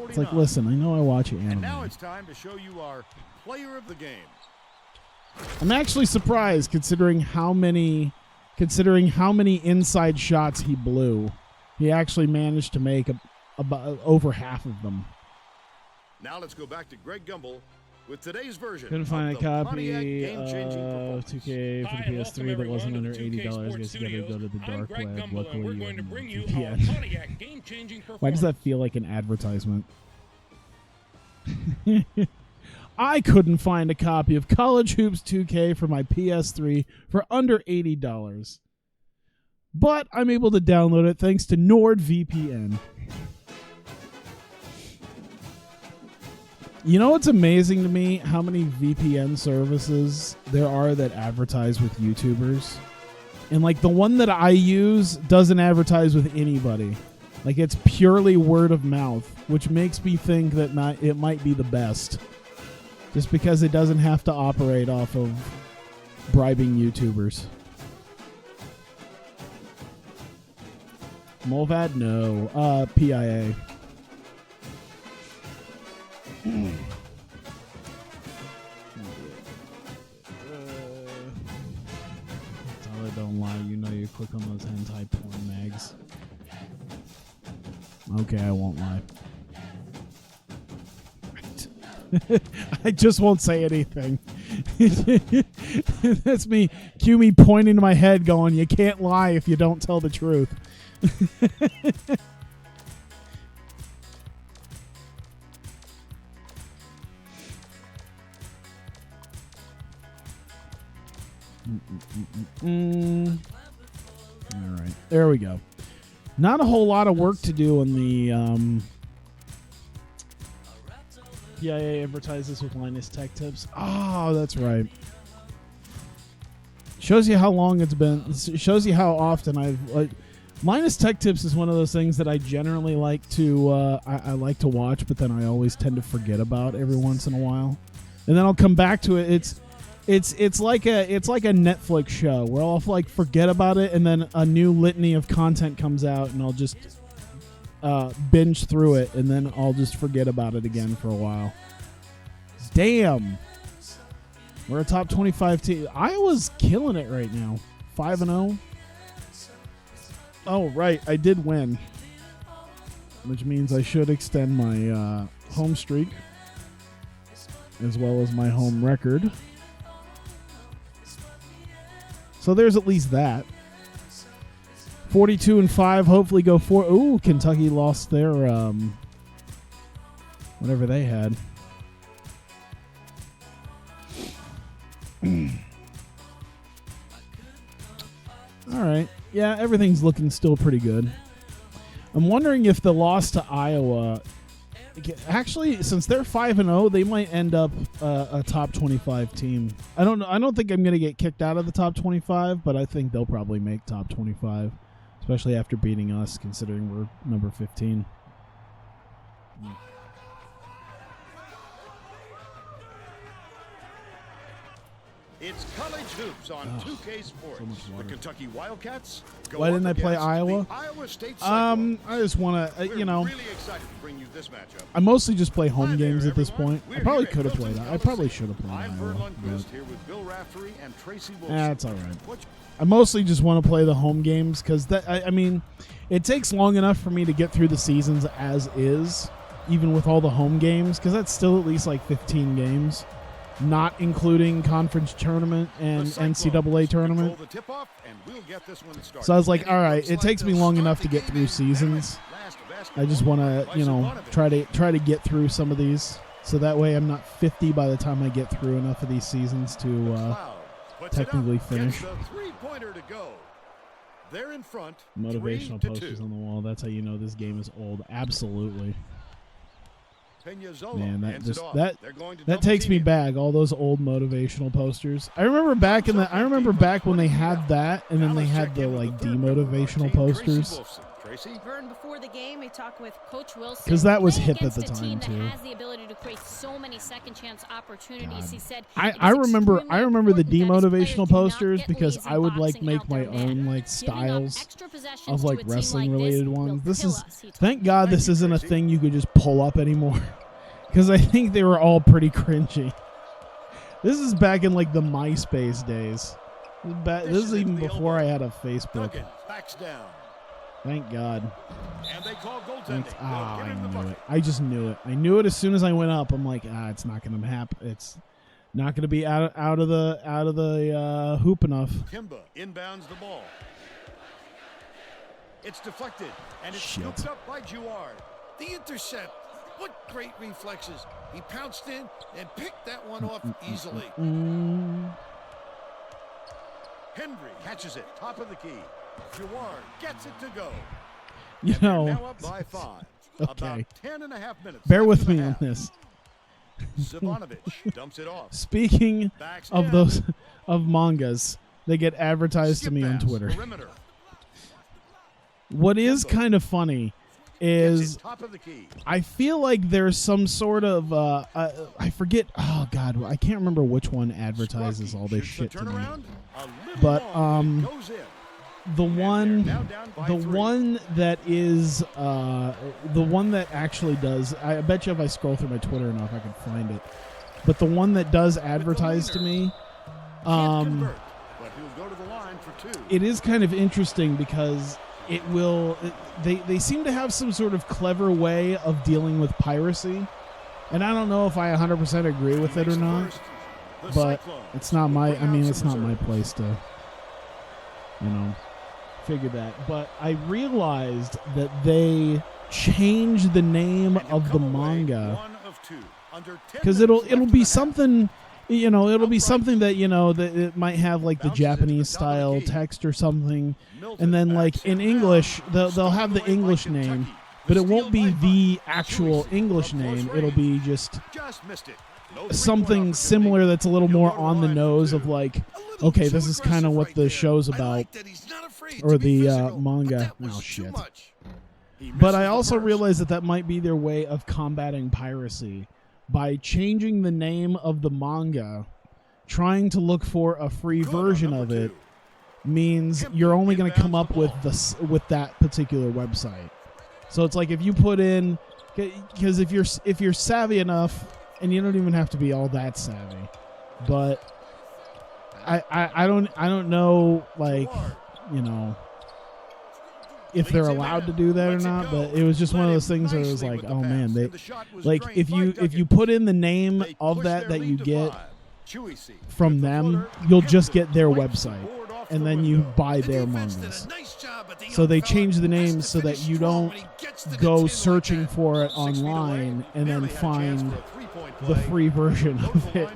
It's like, listen, I know I watch And anime. now it's time to show you our player of the game. I'm actually surprised considering how many inside shots he blew. He actually managed to make about over half of them. Now let's go back to Greg Gumbel with today's version. Couldn't find a of the copy Pontiac game-changing of performance. 2K for the PS3 that wasn't under $80. I guess you gotta go to the dark web. Luckily, going to bring you VPN. our Pontiac game-changing performance. Why does that feel like an advertisement? I couldn't find a copy of College Hoops 2K for my PS3 for under $80. But I'm able to download it thanks to NordVPN. You know what's amazing to me? How many VPN services there are that advertise with YouTubers. And like the one that I use doesn't advertise with anybody. Like it's purely word of mouth, which makes me think that it might be the best. Just because it doesn't have to operate off of bribing YouTubers. Molvad? No. PIA. Tell it don't lie. You know you click on those hentai porn mags. Okay, I won't lie. I just won't say anything. That's me. Cue me pointing to my head going, you can't lie if you don't tell the truth. All right, there we go. Not a whole lot of work to do on the PIA advertises with Linus Tech Tips. Oh, that's right. Shows you how long it's been. Shows you how often I've Linus Tech Tips is one of those things that I generally like to I like to watch, but then I always tend to forget about every once in a while, and then I'll come back to it. It's like a Netflix show where I'll like forget about it, and then a new litany of content comes out, and I'll just binge through it, and then I'll just forget about it again for a while. Damn, we're a top 25 team. Iowa's killing it right now, 5-0. Oh right, I did win, which means I should extend my home streak as well as my home record. So there's at least that. 42-5. Hopefully go 4. Ooh, Kentucky lost their whatever they had. All right. Yeah, everything's looking still pretty good. I'm wondering if the loss to Iowa. Actually, since they're 5-0, they might end up a top 25 team. I don't know. I don't think I'm going to get kicked out of the top 25, but I think they'll probably make top 25, especially after beating us, considering we're number 15. It's college hoops on 2K Sports. So the Kentucky Wildcats. Why didn't I play Iowa? Iowa State I just want to, you know. Really excited to bring you this matchup. I mostly just play home games at this point. I probably could have played. I probably should have played Iowa. Here with Bill Raftery and Tracy Wilson. That's all right. I mostly just want to play the home games because that. I mean, it takes long enough for me to get through the seasons as is, even with all the home games, because that's still at least like 15 games. Not including conference tournament and NCAA tournament. So I was like, all right, it takes me long enough to get through seasons. I just want to, you know, try to get through some of these, so that way I'm not 50 by the time I get through enough of these seasons to technically finish. Motivational posters on the wall. That's how you know this game is old. Absolutely. Man, that takes me back. All those old motivational posters. I remember back when they had that, and then they had the like demotivational posters. Vern, before the game, we talked with Coach Wilson. Because that was hip at the time too. Has the ability to create so many second chance opportunities. He said, I remember the demotivational posters because I would like make my own like styles of like wrestling related ones. Thank God this isn't a thing you could just pull up anymore, because I think they were all pretty cringy. This is back in like the MySpace days. This is even before I had a Facebook. Backs down. Thank God. And they call goaltending. I knew it. I just knew it. I knew it as soon as I went up. I'm like, it's not going to happen. It's not going to be out of the hoop enough. Kimba inbounds the ball. It's deflected, and it's scooped up by Jouard. The intercept. What great reflexes. He pounced in and picked that one off easily. Henry catches it, top of the key. Jouard gets it to go. You know, now up by 5. Okay. About 10.5 minutes. Bear with me on this. Zivanovic dumps it off. Speaking of those of mangas, they get advertised to me on Twitter. Perimeter. What is kind of funny is I feel like there's some sort of I forget. Oh God, I can't remember which one advertises all this shit to me. But the one that is the one that actually does. I bet you if I scroll through my Twitter enough, I can find it. But the one that does advertise to me, it is kind of interesting because it will. They seem to have some sort of clever way of dealing with piracy, and I don't know if I 100% agree with it or not. But it's not my. I mean, it's not my place to, figure that. But I realized that they changed the name of the manga because it'll be something. It'll be something that that it might have like the Japanese style text or something, and then like in English they'll have the English name, but it won't be the actual English name. It'll be just something similar that's a little more on the nose of like, okay, this is kind of what the show's about, or the manga. Oh shit! But I also realized that might be their way of combating piracy. By changing the name of the manga, trying to look for a free version of it means you're only going to come up with that particular website. So it's like if you put in, because if you're savvy enough, and you don't even have to be all that savvy, but I don't know, like, if they're allowed to do that or not, but it was just one of those things where it was like, oh man, they like if you put in the name of that you get from them, you'll just get their website, and then you buy their mangas. So they change the name so that you don't go searching for it online and then find the free version of it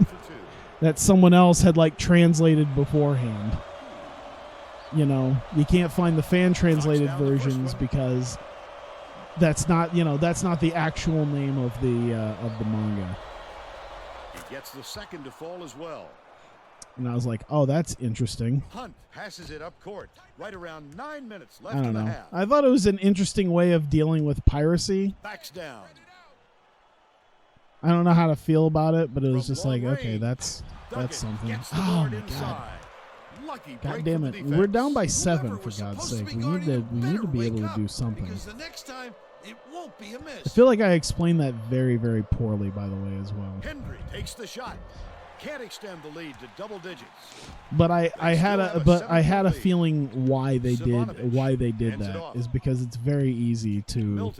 that someone else had like translated beforehand. You can't find the fan translated versions because that's not the actual name of the manga. He gets the second to fall as well. And I was like, oh, that's interesting. Hunt passes it up court. Right around 9 minutes left I don't in the know. half. I thought it was an interesting way of dealing with piracy. Backs down. I don't know how to feel about it, but it was just like, okay, that's something. Oh my God. God damn it! We're down by 7 for God's sake. We need to be able to do something. The next time it won't be a miss. I feel like I explained that very, very poorly, by the way, as well. Henry takes the shot. Can't extend the lead to double digits. But I had a feeling why they did that is because it's very easy to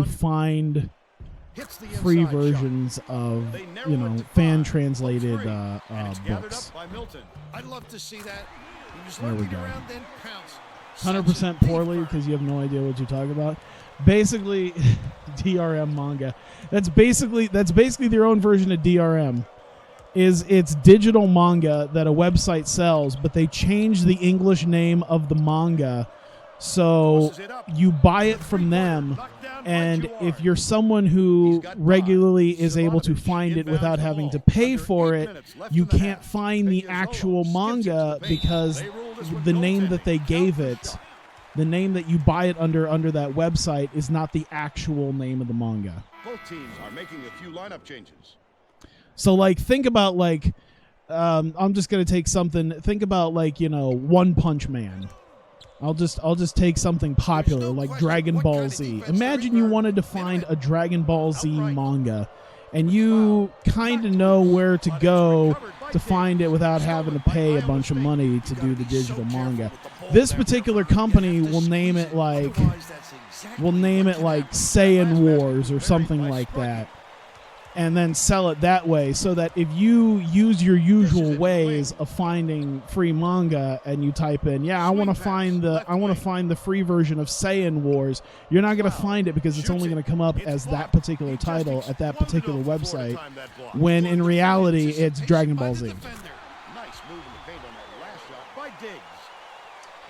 find free versions of fan translated books. I'd love to see that. There we go. 100% poorly because you have no idea what you're talking about. Basically, DRM manga. That's basically their own version of DRM. It's digital manga that a website sells, but they change the English name of the manga, so you buy it from them. And if you're someone who regularly is able to find it without having to pay for it, you can't find the actual manga because the name that they gave it, the name that you buy it under that website, is not the actual name of the manga. Both teams are making a few lineup changes. So, like, think about, like, I'm just going to take something. Think about, like, One Punch Man. I'll just take something popular like Dragon Ball Z. Imagine you wanted to find a Dragon Ball Z manga, and you kind of know where to go to find it without having to pay a bunch of money to do the digital manga. This particular company will name it like Saiyan Wars or something like that, and then sell it that way, so that if you use your usual ways of finding free manga and you type in, I want to find the free version of Saiyan Wars, you're not going to find it because it's only going to come up as that particular title at that particular website, when in reality it's Dragon Ball Z.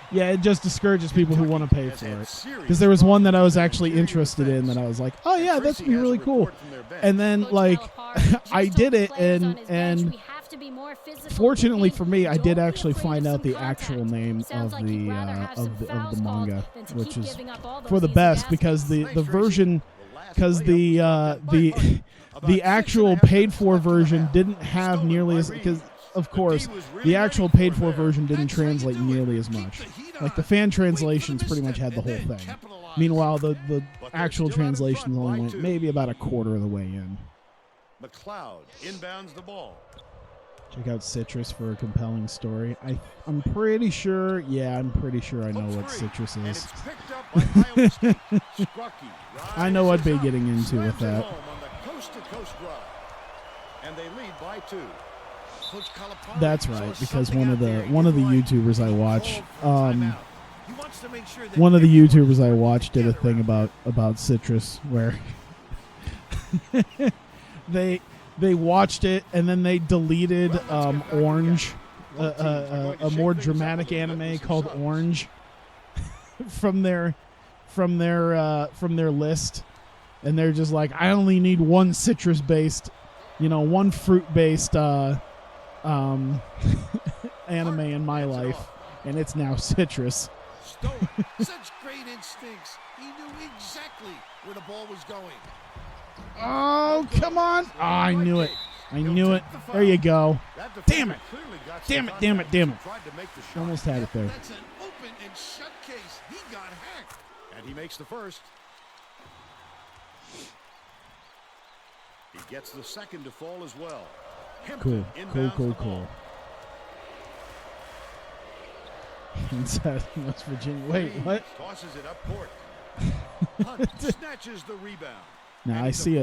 Yeah, it just discourages people who want to pay for it. Because there was one that I was actually interested in that I was like, oh yeah, that's be really cool. And then like I did it, and fortunately for me, I did actually find out the actual name of the manga, which is for the best, because the version, because the actual paid for version didn't have nearly as, because of course, the actual paid-for version didn't translate nearly as much. Like, the fan translations pretty much had the whole thing. Meanwhile, the actual translations only went maybe about a quarter of the way in. McLeod inbounds the ball. Check out Citrus for a compelling story. I'm pretty sure, I'm pretty sure I know what Citrus is. I know I'd be getting into with that. And they lead by 2. That's right, because one of the YouTubers I watch, did a thing about Citrus where they watched it and then they deleted Orange, a more dramatic anime called Orange, from their list, and they're just like, I only need one citrus based, one fruit based anime in my life, and it's now Citrus. Such great instincts. He knew exactly where the ball was going. Oh, come on. Oh, I knew it. There you go. Damn it. Almost had it there. That's an open and shut case. He got hacked. And he makes the first. He gets the second to fall as well. Cool. Inside West Virginia. Wait, what? Tosses it up court. Hunt snatches the rebound. Now I see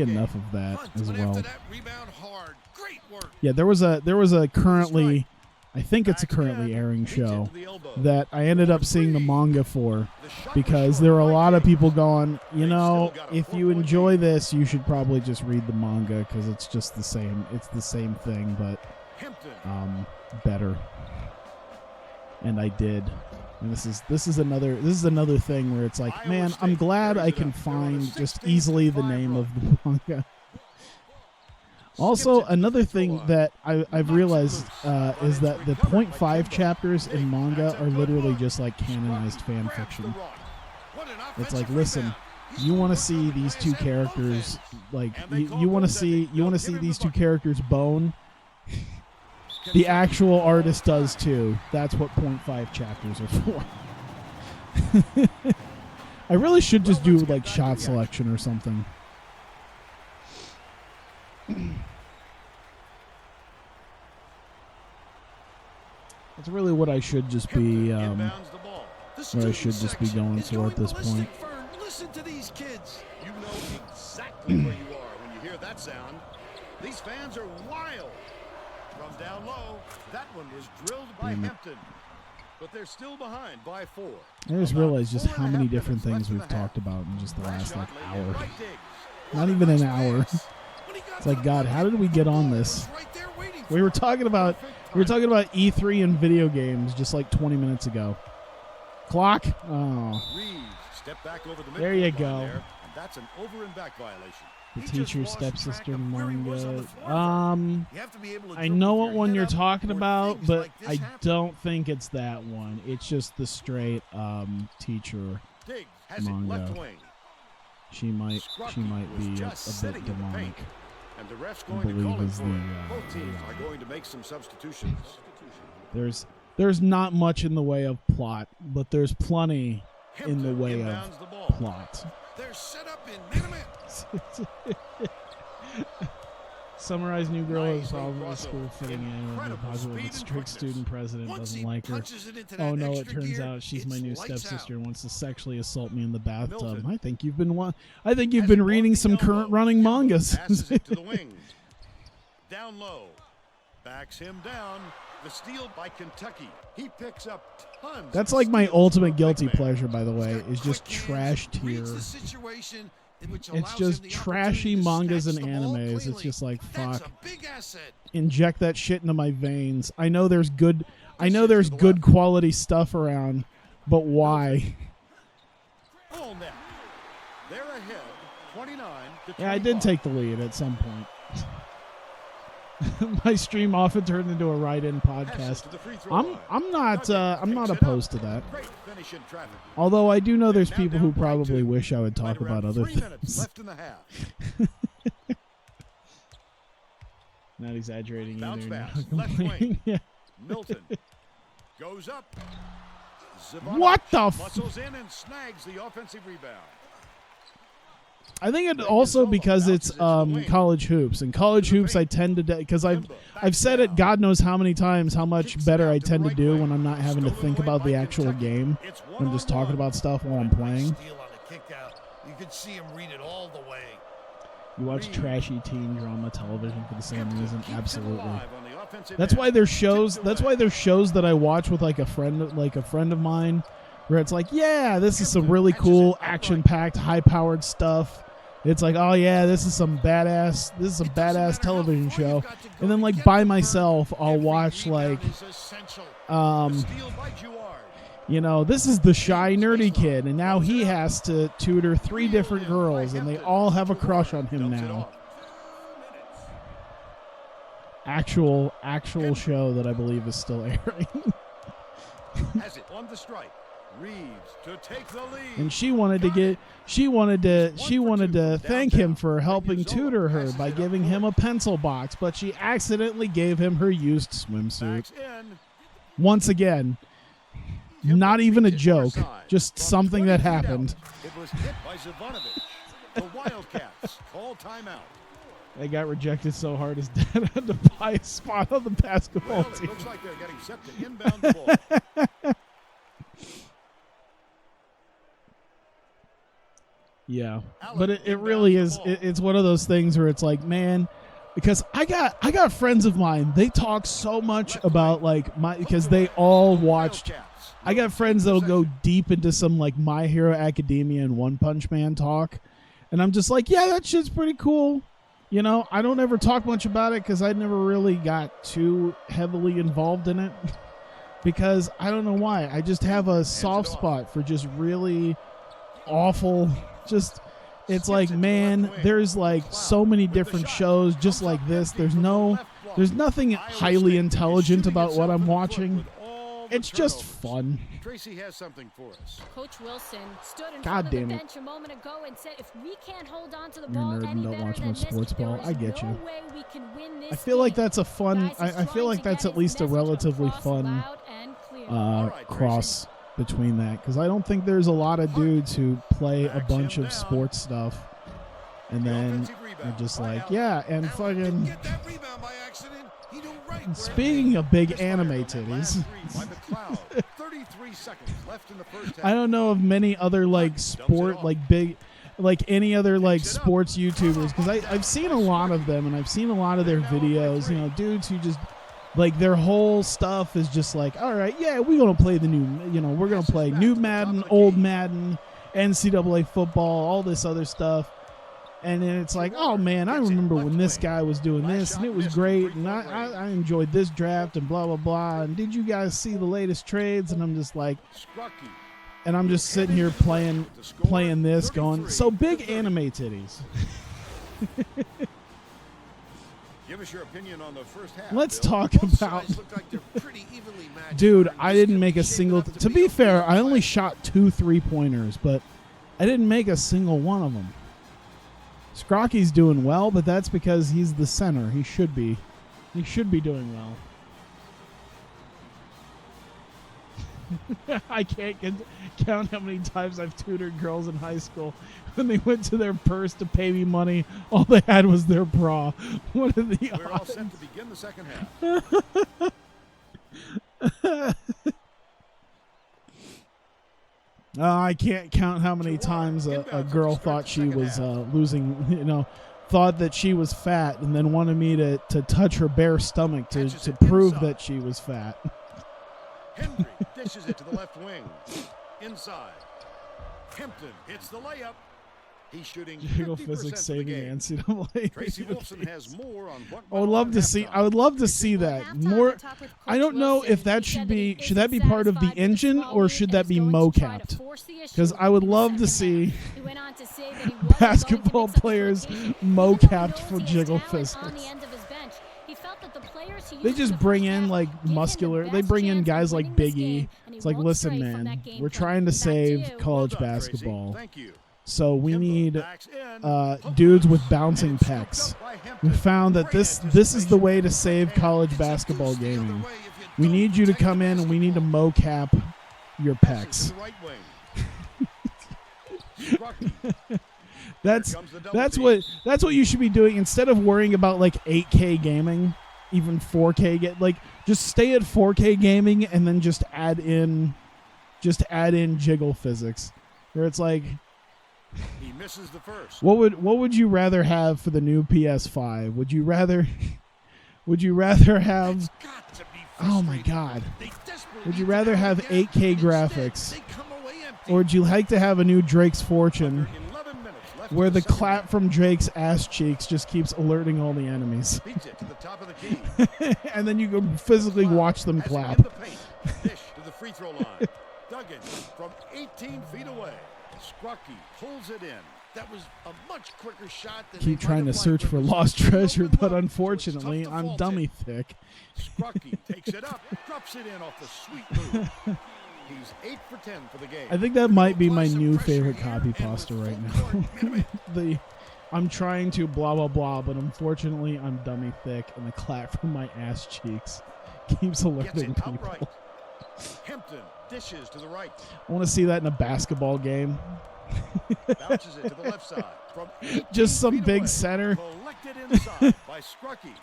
enough of that as well. After that rebound hard. Great work. Yeah, there was a currently, I think it's a currently airing show that I ended up seeing the manga for, because there were a lot of people going, if you enjoy this, you should probably just read the manga, because it's just the same. It's the same thing, but better. And I did. And this is another thing where it's like, man, I'm glad I can find just easily the name of the manga. Also, another thing that I've realized is that the 0.5 chapters in manga are literally just like canonized fan fiction. It's like, listen, you want to see these two characters, like you want to see these two characters bone. The actual artist does too. That's what 0.5 chapters are for. I really should just do like shot selection or something. That's really what I should just be going for at this point. Listen to these kids. You know exactly where you are when you hear that sound. These fans are wild. From down low, that one was drilled by Hampton. But they're still behind by 4. I just realized just how many different things we've talked about in just the last hour. Not even an hour. It's like, God, how did we get on this? We were talking about E3 and video games just like 20 minutes ago. Clock? Oh. There you go. That's an over and back violation. The Teacher's Stepsister manga. I know what one you're talking about, but I don't think it's that one. It's just the straight teacher manga. She might be a bit demonic. And the ref's going to call it for it. Both teams are going to make some substitutions. There's not much in the way of plot, but there's plenty in the way of plot. They're set up in minute. Summarize new girl Nice is probably crossover. school fitting in. Incredible Popular but speed and strict quickness. student president Once doesn't he like her. punches it into Oh that no! It extra turns gear, out she's my it's new lights stepsister out. and wants to sexually assault me in the bathtub. Milton. I think you've been I think you've Has been it on reading the some elbow. current running Kimbo mangas. passes it to the wings. Down low. Backs him down. The steal by Kentucky. He picks up tons. That's of like my steals ultimate from guilty big man. pleasure, by the way, He's is got just quick trash hands, reads tier. the situation, which It's allows just him the trashy opportunity to mangas snatch and the ball animes. It's cleanly. just like, That's fuck. a big asset. Inject that shit into my veins. I know there's good to the good left. quality stuff around, but why? Full net. They're ahead. 29 to 25. Yeah, I did take the lead at some point. My stream often turned into a write-in podcast. Passes to the free throw line. I'm not Duggan picks it opposed to up. that. Great finish in traffic. Although I do know there's Now people down who by probably 2. wish I would talk Right around about other 3 minutes things. left in the half. Not exaggerating Bounce either. pass, not left complaining. wing. Yeah. Milton goes up. What the muscles in and snags the offensive rebound. I think it also because it's college hoops. And college hoops I tend to because I've said it God knows how many times how much better I tend to do when I'm not having to think about the actual game. I'm just talking about stuff while I'm playing. Steal on the kick out. You could see him read it all the way. You watch trashy teen drama television for the same reason? Keeps it Absolutely. alive on the offensive That's end. why there's shows. Tipped That's away. why there's shows that I watch with like a friend of mine, where it's like, yeah, this is some really cool, action-packed, high-powered stuff. It's like, oh yeah, this is some badass. This is a badass television show. And then like by myself, I'll watch like, Steal by Juard. you know, this is the shy nerdy kid, and now he has to tutor 3 different girls, and they all have a crush on him Dumps it now. off. Actual show that I believe is still airing. Has it on the strike. Reeves to take the lead. And she wanted to thank him for helping tutor her by giving him a pencil box, but she accidentally gave him her used swimsuit. Backs in. Once again, not even a joke, just something that happened. It was hit by Zivanovic. The Wildcats call timeout. They got rejected so hard his dad had to buy a spot on the basketball Well, it team. looks like they're getting set to inbound the ball. Yeah, but it really is. It's one of those things where it's like, man, because I got friends of mine. They talk so much about like because they all watched. Wildcats. I got friends that'll go deep into some like My Hero Academia and One Punch Man talk, and I'm just like, yeah, that shit's pretty cool. You know, I don't ever talk much about it because I never really got too heavily involved in it because I don't know why. I just have a soft spot for just really awful. Just it's like, man, there's like so many different shows just like this. There's nothing highly intelligent about what I'm watching. It's just fun. Tracy has something for us. Coach Wilson stood in God front of the damn it. bench a moment ago and said, if we can't hold on to the You're a ball nerd any and don't better watch than much this, sports there ball. is I get no you. way we can win this I feel like game." that's a fun. Guys, he's I feel trying like to that's get at his least a message relatively across fun loud and clear. right, cross between that because I don't think there's a lot of dudes who play a bunch of sports stuff and then are just like, yeah, and fucking. Get that rebound by accident. He knew right where Speaking of big anime titties, By McLeod. 33 seconds left in the first half. I don't know of many other like sport, like big, like any other like sports YouTubers because I've seen a lot of them and I've seen a lot of their videos. You know, dudes who just like their whole stuff is just like, all right, yeah, we're gonna play the new, you know, we're gonna play new Madden, old Madden, NCAA football, all this other stuff. And then it's like, oh man, I remember when this guy was doing this, and it was great, and I enjoyed this draft, and blah blah blah. And did you guys see the latest trades? And I'm just like, Scrucky. and I'm just sitting here playing this, going, so big anime titties. Give us your opinion on the first half. Let's Bill. talk both about, sides look like they're pretty evenly matched. dude. Vern. I This didn't could make be a shaping single. up To be be a fair, big I only play. shot 2 3-pointers, but I didn't make a single one of them. Scrocky's doing well, but that's because he's the center. He should be doing well. I can't count how many times I've tutored girls in high school. When they went to their purse to pay me money, all they had was their bra. What are the We're all odds? set to begin the second half. I can't count how many times a girl thought she was losing, thought that she was fat and then wanted me to touch her bare stomach to prove that she was fat. Henry dishes it to the left wing. Inside. Kempton hits the layup. He's shooting 50% Physics for the saving game. NCAA. Tracy Wolfson has more on what I would love to see. I would love to see that more. I don't know if that should be. Should that be part of the engine or should that be mo-capped? Because I would love to see basketball players mo-capped for jiggle physics. They just bring in like muscular. They bring in guys like Big E. It's like, listen, man, we're trying to save college basketball. Thank you. So we need dudes with bouncing pecs. We found that this is the way to save college basketball gaming. We need you to come in and we need to mo-cap your pecs. That's what you should be doing instead of worrying about like 8K gaming, even 4K like just stay at 4K gaming and then just add in jiggle physics. Where it's like he misses the first. What would you rather have for the new PS5? Would you rather have oh my god. Would you rather have 8K graphics? Or would you like to have a new Drake's Fortune where the clap from Drake's ass cheeks just keeps alerting all the enemies? Beats it to the top of the key. And then you can physically watch them clap. Dish to the free throw line. Duggan from 18 feet away. Scrucky pulls it in. That was a much quicker shot than Keep trying to search for lost treasure, but unfortunately, I'm dummy thick. Scrucky takes it up, drops it in off the sweet move. He's 8 for 10 for the game. I think that might be my new favorite copy pasta right now. I'm trying to blah blah blah, but unfortunately, I'm dummy thick, and the clap from my ass cheeks keeps alerting people. Outright. Kempton dishes to the right. I want to see that in a basketball game. Bounces it to the left side. From just some big away. center. Collected inside by Scrucky.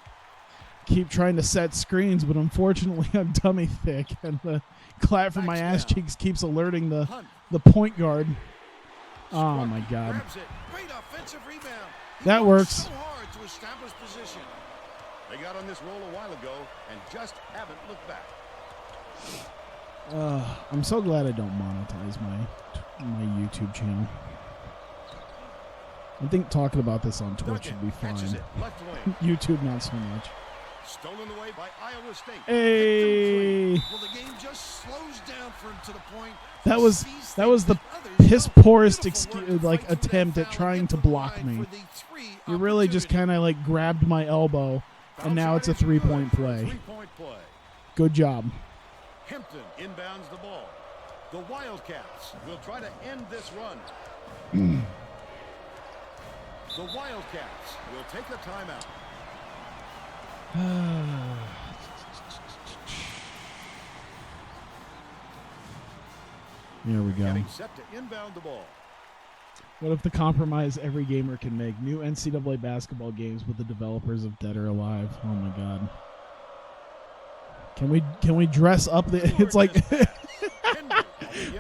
Keep trying to set screens, but unfortunately I'm dummy thick, and the clap from my ass cheeks keeps alerting the point guard. Oh my god. Great offensive rebound. That works. So hard to establish position. They got on this roll a while ago and just haven't looked back. I'm so glad I don't monetize my YouTube channel. I think talking about this on Twitch would be fine. YouTube, not so much. Stolen away by Iowa State. Hey! Well, the game just slows down to the point. That was the piss poorest attempt at trying to block me. You really just kind of like grabbed my elbow, and now it's a 3-point play. Good job. Kempton inbounds the ball. The Wildcats will try to end this run. The Wildcats will take the timeout. Here we go. Getting set to inbound the ball. What if the compromise every gamer can make? New NCAA basketball games with the developers of Dead or Alive. Oh my god. Can we dress up the it's like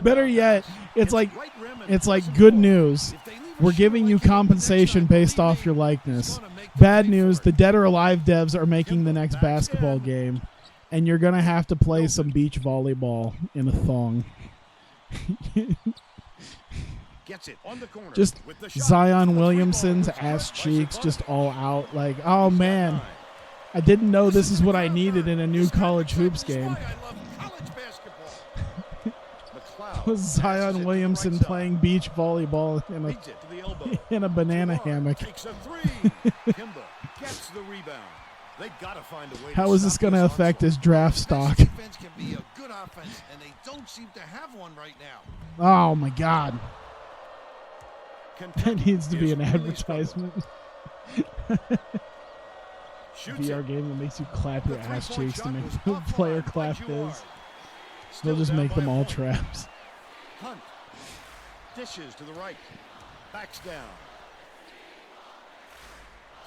better yet, it's like good news. We're giving you compensation based off your likeness. Bad news, the Dead or Alive devs are making the next basketball game, and you're going to have to play some beach volleyball in a thong. Just Zion Williamson's ass cheeks just all out. Like, oh man, I didn't know this is what I needed in a new college hoops game. Was Zion Williamson playing beach volleyball in a banana hammock? How is this going to affect his draft stock? Oh my god. That needs to be an advertisement. VR game that makes you clap your ass cheeks to make the player clap his. They'll just down make by them a all point. traps. Hunt dishes to the right, backs down.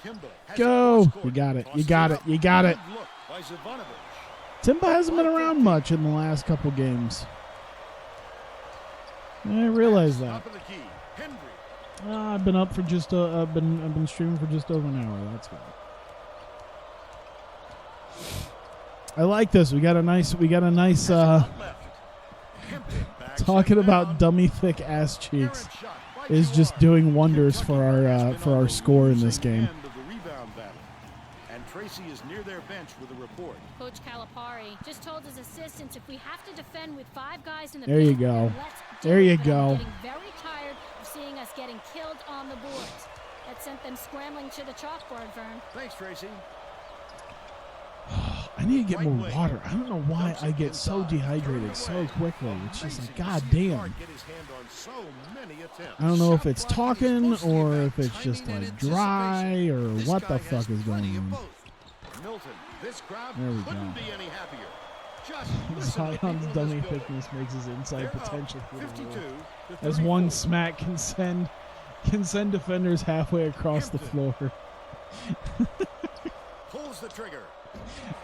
Timba has Go! it cross court, You got it. You tosses got it. up. You got it. Good look by Zivanovic. Timba hasn't been around much in the last couple games. I realize that. Top of the key, Hendry. I've been up for just I've been streaming for just over an hour. That's good. I like this. We got a nice talking about dummy thick ass cheeks is just doing wonders for our score in this game. And Tracy is near their bench with a report. Coach Calipari just told his assistants if we have to defend with 5 guys in the There you paint, go. let's do There it. you But go. I'm getting very tired of seeing us getting killed on the boards. That sent them scrambling to the chalkboard, Vern. Thanks, Tracy. I need to get more water. I don't know why I get so dehydrated so quickly. It's just like, god damn. I don't know if it's talking or if it's just like dry or what the fuck is going on. Milton, this crowd There we couldn't go. be any happier. Just listen to the Zion's people in dummy this building. thickness makes his inside They're up potential for the 52 world. to As one 34. smack can send defenders halfway across the floor. Pulls the trigger.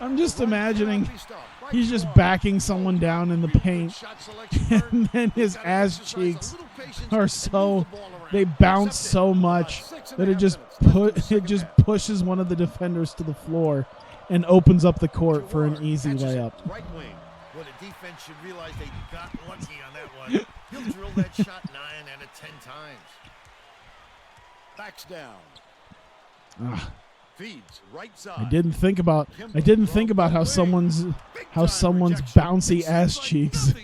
I'm just imagining Cannot be stopped. Right he's just squad. backing someone down in the paint, Shot selection, and then his Gotta ass exercise a cheeks little patience are and so move the ball around. they bounce Accept so it. much 6 and that a it half just minutes left in the it second just half. pushes one of the defenders to the floor and opens up the court for an Jawar easy catches it, layup. Right wing. Well, the defense should realize they got lucky on that one. He'll drill that shot 9 out of 10 times. Backs down. Ah, Feeds right side. I didn't think about how someone's bouncy ass cheeks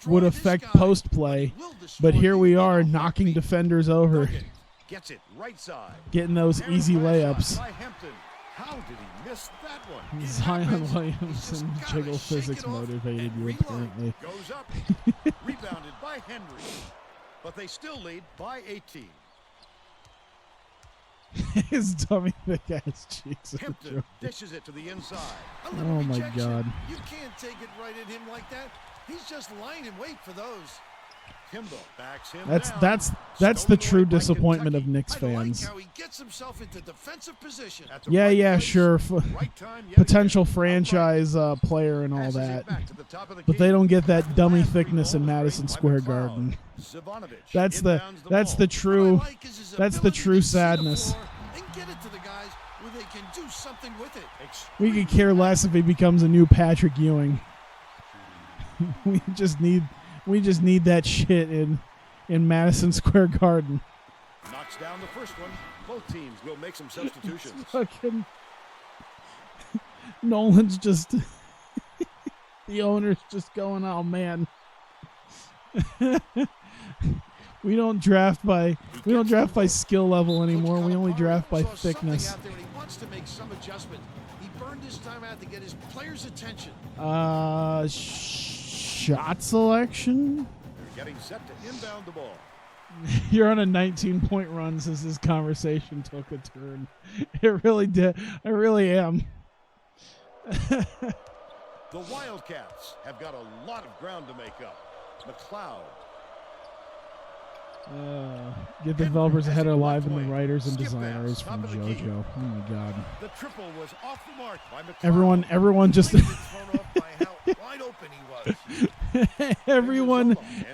would affect post play, but here we are knocking defenders over, Duggan gets it right side. getting those easy layups. By Hampton. How did he miss that one? Zion Williamson jiggle physics motivated you apparently. Goes up. Rebounded by Henry. But they still lead by 18. His dummy thick ass cheeks are Hampton joking. dishes it to the inside. A little Oh my rejection. God. You can't take it right at him like that. He's just lying in wait for those. Kimbo backs him That's down. that's the Stolen true away by disappointment of Kentucky. Knicks I fans. like how he gets himself into defensive position. At the Yeah, right yeah, place, sure. right time yet Potential again. franchise player and all Passes it that. back to the top of the But they key. don't get that dummy Last three thickness in goals Madison raised by Square McLeod. Garden. Zivanovic That's inbounds the ball. true What I like is his that's the ability true to see the sadness. floor and get it to the guys where they can do something with it. We could care less if he becomes a new Patrick Ewing. we just need that shit in Madison Square Garden. Knocks down the first one. Both teams will make some substitutions. Fucking Nolan's just the owner's just going, oh man. We don't draft by skill level anymore. We only draft by thickness. Out there and he wants to make some adjustment. He burned his time out to get his players' attention. Shot selection. They're getting set to inbound the ball. You're on a 19-point run since this conversation took a turn. It really did. I really am. The Wildcats have got a lot of ground to make up. McLeod. Get developers ahead of live and the Left wing. writers and Skip designers pass, from top of the key. JoJo. Oh my god. The triple was off the mark by McLeod. Everyone just Thrown off by how wide open he was.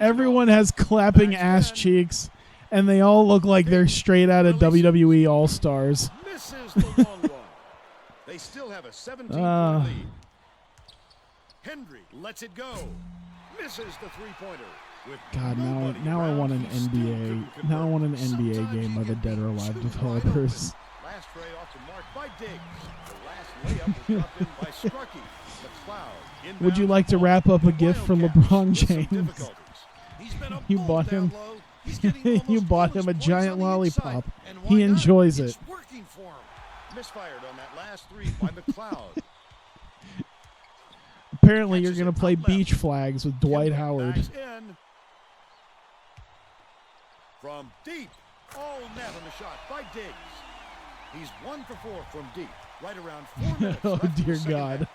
everyone has clapping ass cheeks, and they all look like they're straight out of WWE All Stars. Misses the long one. They still have a 17-point lead. Henry lets it go. Misses the three-pointer. With God, nobody now I around, want an he still couldn't NBA. Now I want an convert. NBA Sometimes game by you the can Dead or be Alive too developers. Last tray off the mark by Diggs. The last layup was dropped in by Strucky. McLeod Would you inbounds like the to ball. wrap up a The gift for Wildcats LeBron with some James? difficulties. He's been a You bull bought down him- low. He's getting You almost bought all his him a points giant on the lollipop. inside. And He why not? enjoys It's it. working for him. Misfired on that last three by McLeod. Apparently, you're Catches going it to play up left. beach flags with Dwight Kimber Howard. backs in. From deep. Oh, net on the shot by Diggs. He's 1 for 4 from deep. Right around 4 minutes Oh left in the dear second God.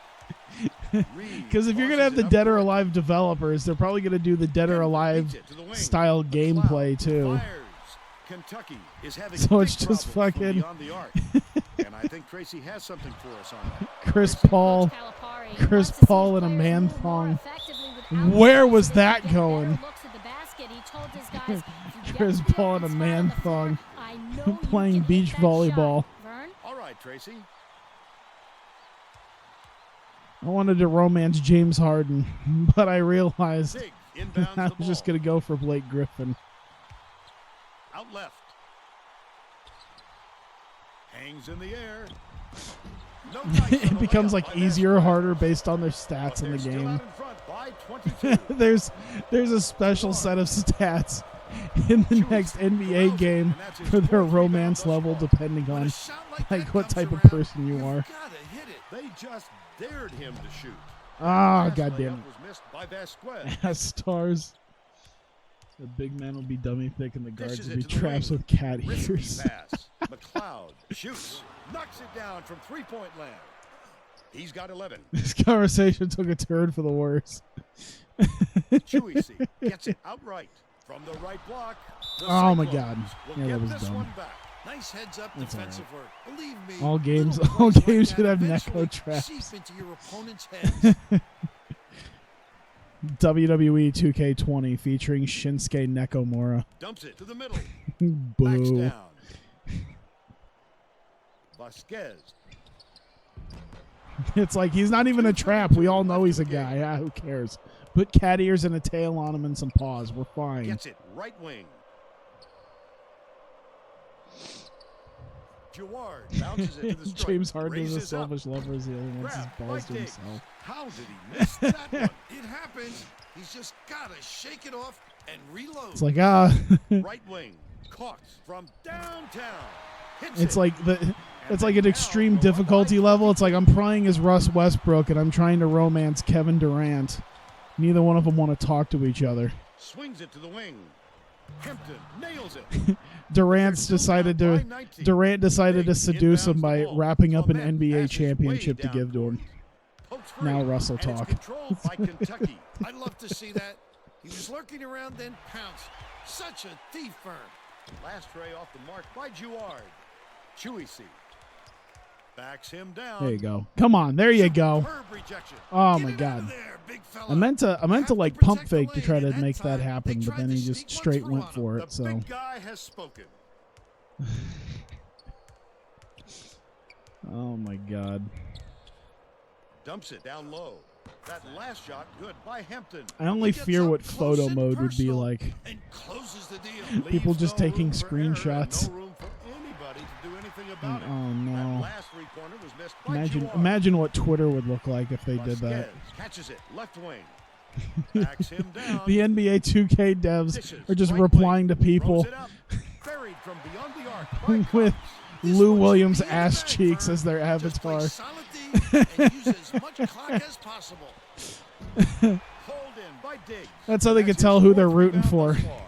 half. Because if you're going to have the Dead or Alive developers, they're probably going to do the Dead or Alive style gameplay too. Kentucky is having So it's just fucking beyond the arc. And I think Tracy has something for us on that. Chris Paul in a man thong. Where was that going? Chris Paul in a man thong playing beach volleyball. All right, Tracy. I wanted to romance James Harden, but I realized Big inbounds I the was just ball. going to go for Blake Griffin. Out left. Hangs in the air. No dice on It the becomes layup like by easier or Vasquez. harder based on their But stats in they're the still game. out in front by 22. There's a special set of stats in the next NBA game for their romance level, depending When on a shot like like that what comes type of around, person you you've are. gotta hit it. They just dared him to shoot. Ah, Last goddamn layup was missed by Vasquez. it. As stars. The big man will be dummy thick and the guards Dishes will be it to the traps wing. with cat Risky ears. pass. McLeod shoots. Knocks it down from three-point land. He's got 11. This conversation took a turn for the worse. Chewy gets it outright from the right block. The Oh my Cyclones God. will Yeah, get that was this dumb. one back. Nice heads-up That's all defensive work. Believe me, All games- little all plays games like should that have eventually Neko traps. seep into your opponent's heads. WWE 2K20 featuring Shinsuke Nakamura. Dumps it to the middle. Backs Boo. down. Vasquez. It's like he's not even a trap. We all know he's a guy. Ah, who cares? Put cat ears and a tail on him and some paws. We're fine. Gets it right wing. Jaward bounces it to the stripe. James Harden is a Raises up. selfish lover. Is the only wants his Grab balls by to Diggs. himself. How did he miss that one? It happens. He's just gotta shake it off and reload. It's like Right wing. Caught from downtown. Hits it's it. like it's like an extreme difficulty level. It's like I'm playing as Russ Westbrook and I'm trying to romance Kevin Durant. Neither one of them want to talk to each other. Swings it to the wing. Hampton nails it. Durant decided to seduce him by wrapping up an NBA championship to give to him. Now Russell And it's talk. controlled by Kentucky. I'd love to see that. He was lurking around, then pounced. Such a thief, Vern. Last tray off the mark by Jaward. Chewy backs him down. There you go. Come on, there you go. Superb rejection. Oh Get my it out God. of there, big fella. I meant to Have to like pump protect the fake to try lane, to and make that time happen, they but tried then to he sneak just one straight through went on him. for The it. So big guy has spoken. oh my God. Dumps it down low. That last shot good by Hampton. I only Gets fear up what close photo and mode would be personal like. And closes the deal. People Leaves just no taking room for error and screenshots. No room for anybody to do anything about it. Oh no. That last three-pointer was missed by Jaward. Imagine what Twitter would look like if they did that. Vasquez catches it left wing. Backs him down. The NBA 2K devs Dishes are just right replying to wing. people Throws it up. Buried from beyond the arc by with Cox. Lou This Williams' one's ass back, cheeks Vern. as their Just play avatar. solid D and use as much clock as possible. Pulled in by Diggs. That's how they can That's tell his who they're fourth rooting rebound for. thus far.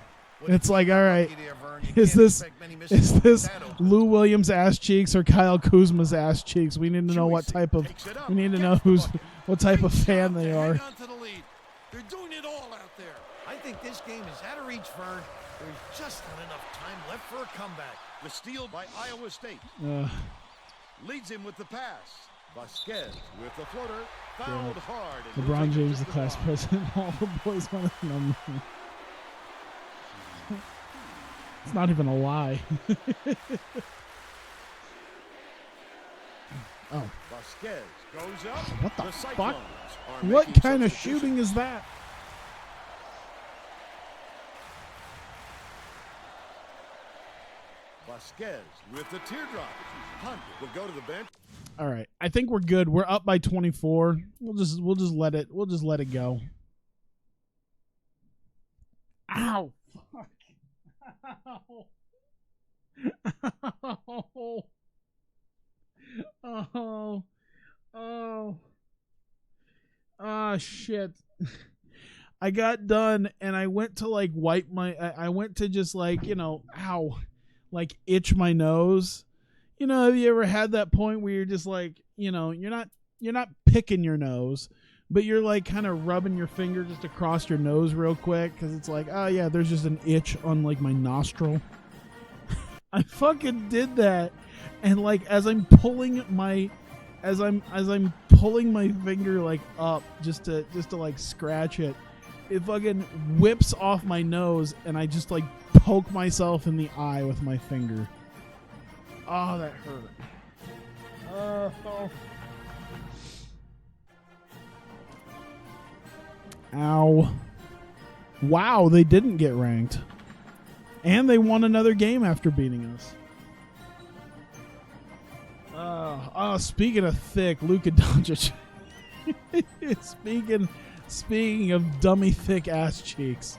It's like, all right, Lucky there, Vern. You is can't this expect many misses is with this that open. Lou Williams' ass cheeks or Kyle Kuzma's ass cheeks? We need to know what Chewy type of takes it up, we need to gets know the who's bucket. what type of Great fan job they to are. hang on to the lead. They're doing it all out there. I think this game is out of reach, Vern. There's just not enough time left for a comeback. The steal by Iowa State. Leads him with the pass. Vasquez with the floater. Fouled hard. and LeBron moving James, to the class line. president. All the boys want to know me. It's not even a lie. Oh, Vasquez goes up. what the fuck? Cyclones are What making kind of substitutions. shooting is that? Vasquez with the teardrop. Hunt will go to the bench. All right, I think we're good. We're up by 24. We'll just let it go. Ow! Fuck! Ow! Oh! Oh! Ah, shit! I got done and I went to like wipe my. I went to just like ow, like itch my nose. Have you ever had that point where you're just like, you're not picking your nose, but you're like kind of rubbing your finger just across your nose real quick because it's like, oh yeah, there's just an itch on like my nostril. I fucking did that, and like as I'm pulling my finger like up just to like scratch it, it fucking whips off my nose, and I just like poke myself in the eye with my finger. Oh, that hurt. Oh. Ow. Wow, they didn't get ranked. And they won another game after beating us. Speaking of thick, Luka Doncic. Speaking of dummy thick ass cheeks.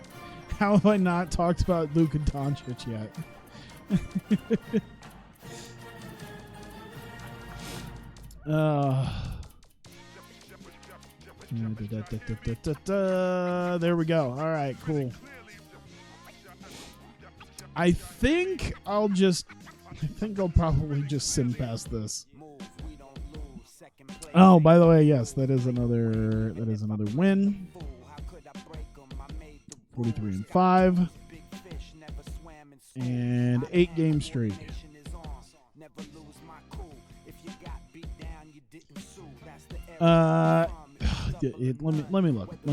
How have I not talked about Luka Doncic yet? There we go. All right, cool. I think I'll probably just sim past this. Oh, by the way, yes, that is another win. 43-5 and 8-game streak. Let me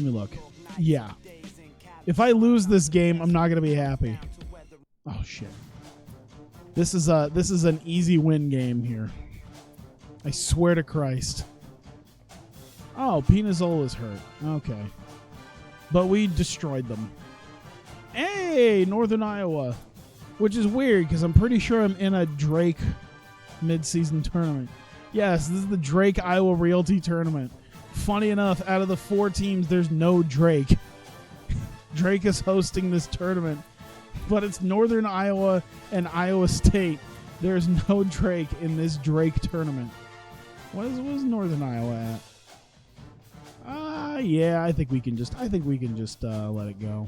look. Yeah. If I lose this game, I'm not gonna be happy. Oh shit. This is an easy win game here. I swear to Christ. Oh, Pinazzola's hurt. Okay. But we destroyed them. Hey, Northern Iowa. Which is weird because I'm pretty sure I'm in a Drake mid-season tournament. Yes, this is the Drake Iowa Realty Tournament. Funny enough, out of the 4 teams, there's no Drake. Drake is hosting this tournament. But it's Northern Iowa and Iowa State. There's no Drake in this Drake tournament. What is Northern Iowa at? Yeah, I think we can just let it go.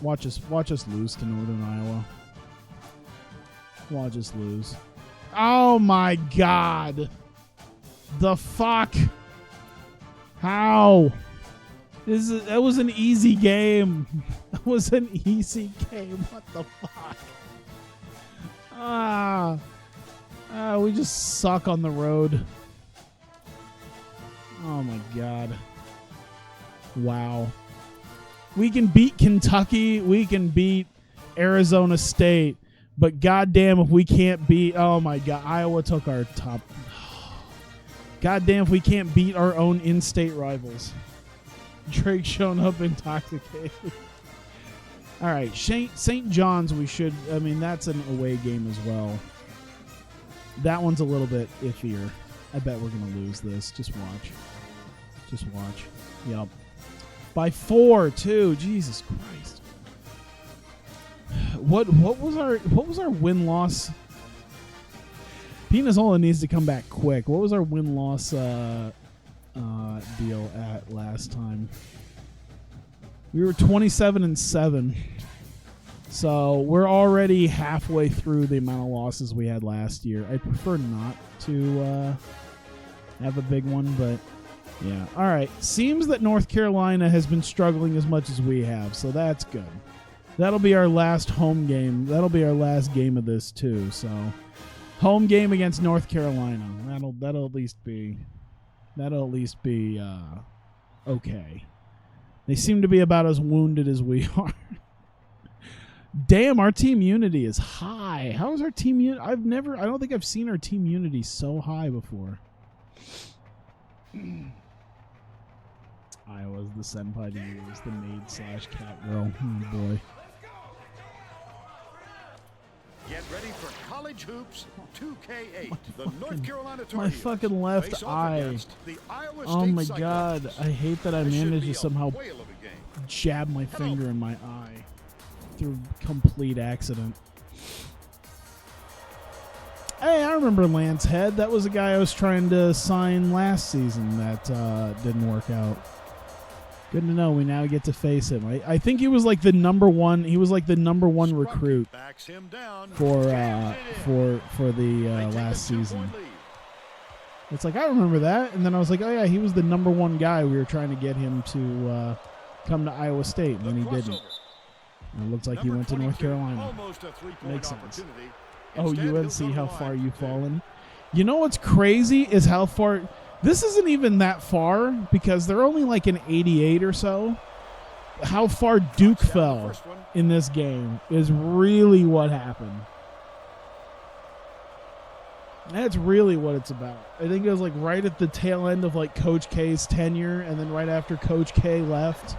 Watch us lose to Northern Iowa. Watch us lose. Oh my God. The fuck? How? That was an easy game. That was an easy game. What the fuck? We just suck on the road. Oh my God. Wow. We can beat Kentucky. We can beat Arizona State. But goddamn if we can't beat... Oh my God. Iowa took our top... Goddamn if we can't beat our own in-state rivals. Drake showing up intoxicated. All right, St. John's. That's an away game as well. That one's a little bit iffier. I bet we're gonna lose this. Just watch. Yep. By 4 too. Jesus Christ. What was our win loss? Pinazola needs to come back quick. What was our win loss deal at last time? We were 27-7. So we're already halfway through the amount of losses we had last year. I'd prefer not to have a big one, but yeah. All right. Seems that North Carolina has been struggling as much as we have, so that's good. That'll be our last home game. That'll be our last game of this too. So home game against North Carolina. That'll at least be okay. They seem to be about as wounded as we are. Damn, our team unity is high. How is our team unity? I don't think I've seen our team unity so high before. Iowa's the senpai to use, the maid/cat girl. Oh boy. Get ready for College Hoops 2K8. The North Carolina Tar My Heels fucking left face off eye. against the Iowa Oh State my Cyclones. God. I hate that I This should managed be to a somehow whale of a game. jab my finger in my eye through complete accident. Hey, I remember Lance Head. That was a guy I was trying to sign last season that didn't work out. Good to know. We now get to face him. I think he was like the number one. He was like the number one recruit Backs him down. for the last season. It's like, I remember that. And then I was like, oh, yeah, he was the #1 guy. We were trying to get him to come to Iowa State, and then he didn't. And it looks like he went to North Carolina. Makes sense. Oh, UNC, how far you fallen? You know what's crazy is how far... This isn't even that far because they're only like an 88 or so. How far Duke fell in this game is really what happened. That's really what it's about. I think it was like right at the tail end of like Coach K's tenure, and then right after Coach K left.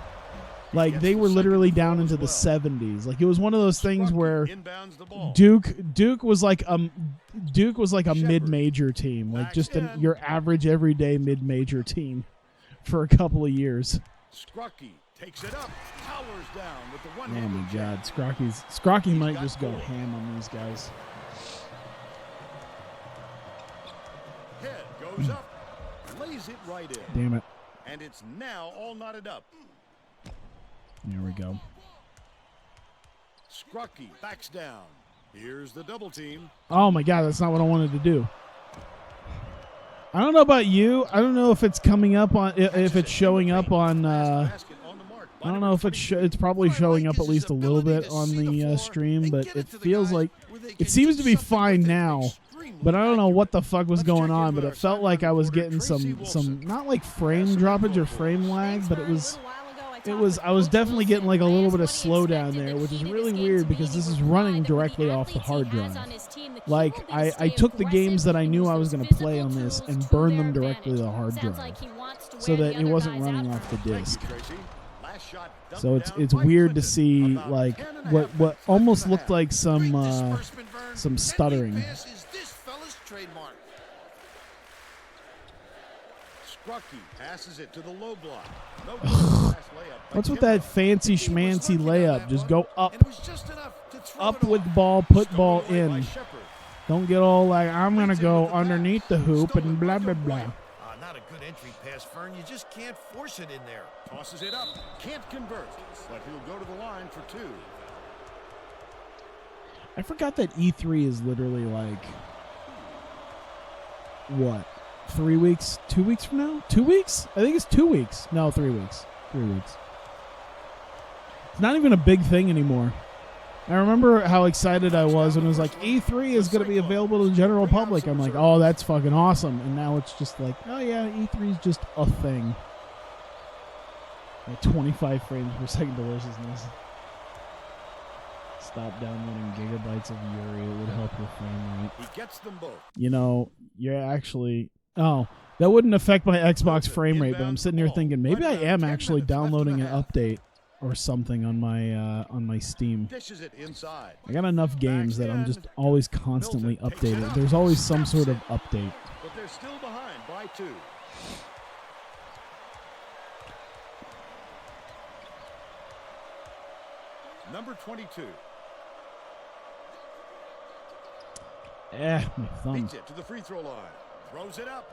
Like they were literally down into the 70s. Like it was one of those things where Duke was like a mid-major team, like just your average everyday mid-major team for a couple of years. Scrucky takes it up, towers down with the one. Oh my God, Scrocky might just go ham on these guys. Head goes up, lays it right in. Damn it. And it's now all knotted up. There we go. Scrucky backs down. Here's the double team. Oh my God, that's not what I wanted to do. I don't know about you. I don't know if it's coming up on, if it's showing up on. I don't know if it's probably showing up at least a little bit on the stream, but it feels like it seems to be fine now. But I don't know what the fuck was going on, but it felt like I was getting some not like frame droppage or frame lag, but I was definitely getting like a little bit of slowdown there, which is really weird because this is running directly off the hard drive. Like I took the games that I knew I was going to play on this and burned them directly to the hard drive so that it wasn't running off the disc. So it's weird to see like what almost looked like some stuttering. Scrucky passes it to the low block. What's with that fancy schmancy layup? Just go up with the ball, put ball in. Don't get all like, I'm going to go underneath the hoop and blah, blah, blah. Not a good entry pass, Fern. You just can't force it in there. Tosses it up. Can't convert. But he'll go to the line for 2. I forgot that E3 is literally like, what? 3 weeks? 2 weeks from now? 2 weeks? I think it's 2 weeks. No, 3 weeks. 3 weeks. It's not even a big thing anymore. I remember how excited I was when it was like, E3 is going to be available to the general public. I'm like, oh, that's fucking awesome. And now it's just like, oh yeah, E3 is just a thing. Like 25 frames per second deliciousness. Stop downloading gigabytes of Yuri. It would help your frame rate. He gets them both. You know, you're actually... Oh, that wouldn't affect my Xbox frame rate, but I'm sitting here thinking maybe I am actually downloading an update or something on my Steam. I got enough games that I'm just always constantly updating. There's always some sort of update. But they're still behind by 2. Number 22. My thumb. Beats it to the free throw line. Throws it up.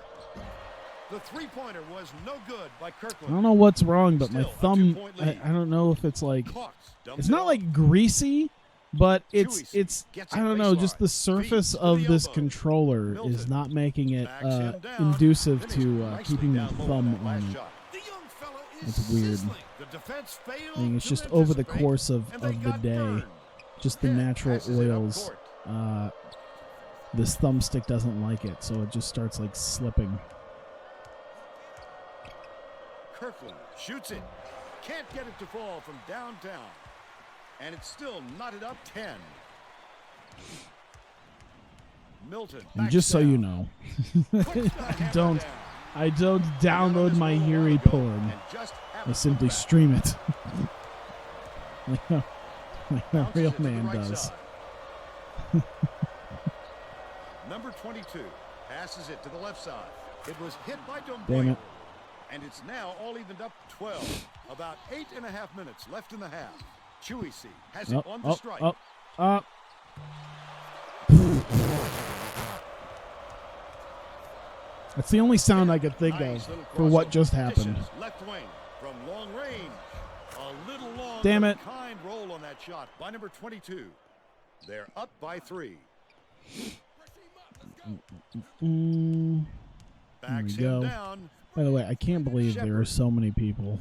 The three-pointer was no good by Kirkland. I don't know what's wrong, but my thumb, I don't know if it's like, it's not like greasy, but it's I don't know, just the surface of this controller is not making it inducive to keeping my thumb on it. It's weird. I mean, it's just over the course of the day, just the natural oils. This thumbstick doesn't like it, so it just starts like slipping. Kirkland shoots it. Can't get it to fall from downtown. And it's still knotted up 10. Milton. And just so you know, I don't download my Yuri porn. I simply stream it. like a real man does. Number 22 passes it to the left side. It was hit by Damn it. And it's now all evened up 12. About 8.5 minutes left in the half. Chewy C has it on the strike. That's the only sound I could think of for what just happened. Left wing from long range. A little long. Damn it. Kind roll on that shot by number 22. They're up by 3. Backs we him go. down. By the way, I can't believe there are so many people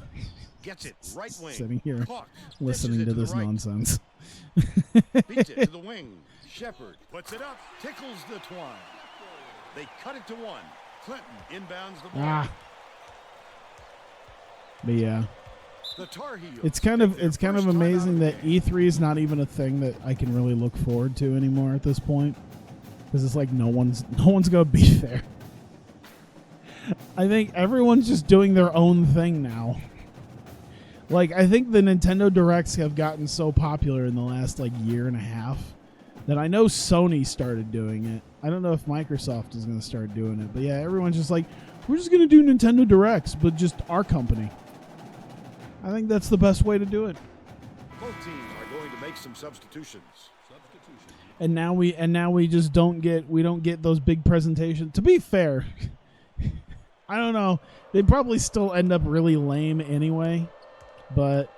Gets it. Right wing. sitting here Caught. listening Dishes to it this the right. nonsense. Beats it to the wing. Shepard puts it up. Tickles the twine. They cut it to one. Clinton inbounds the ball. Ah. But yeah, The Tar Heels it's kind take of their first time out amazing of the that game. E3 is not even a thing that I can really look forward to anymore at this point, because it's like no one's gonna be there. I think everyone's just doing their own thing now. Like, I think the Nintendo Directs have gotten so popular in the last like year and a half that I know Sony started doing it. I don't know if Microsoft is going to start doing it, but yeah, everyone's just like, we're just going to do Nintendo Directs, but just our company. I think that's the best way to do it. Both teams are going to make some substitutions. And now we just don't get those big presentations. To be fair, I don't know. They'd probably still end up really lame anyway. But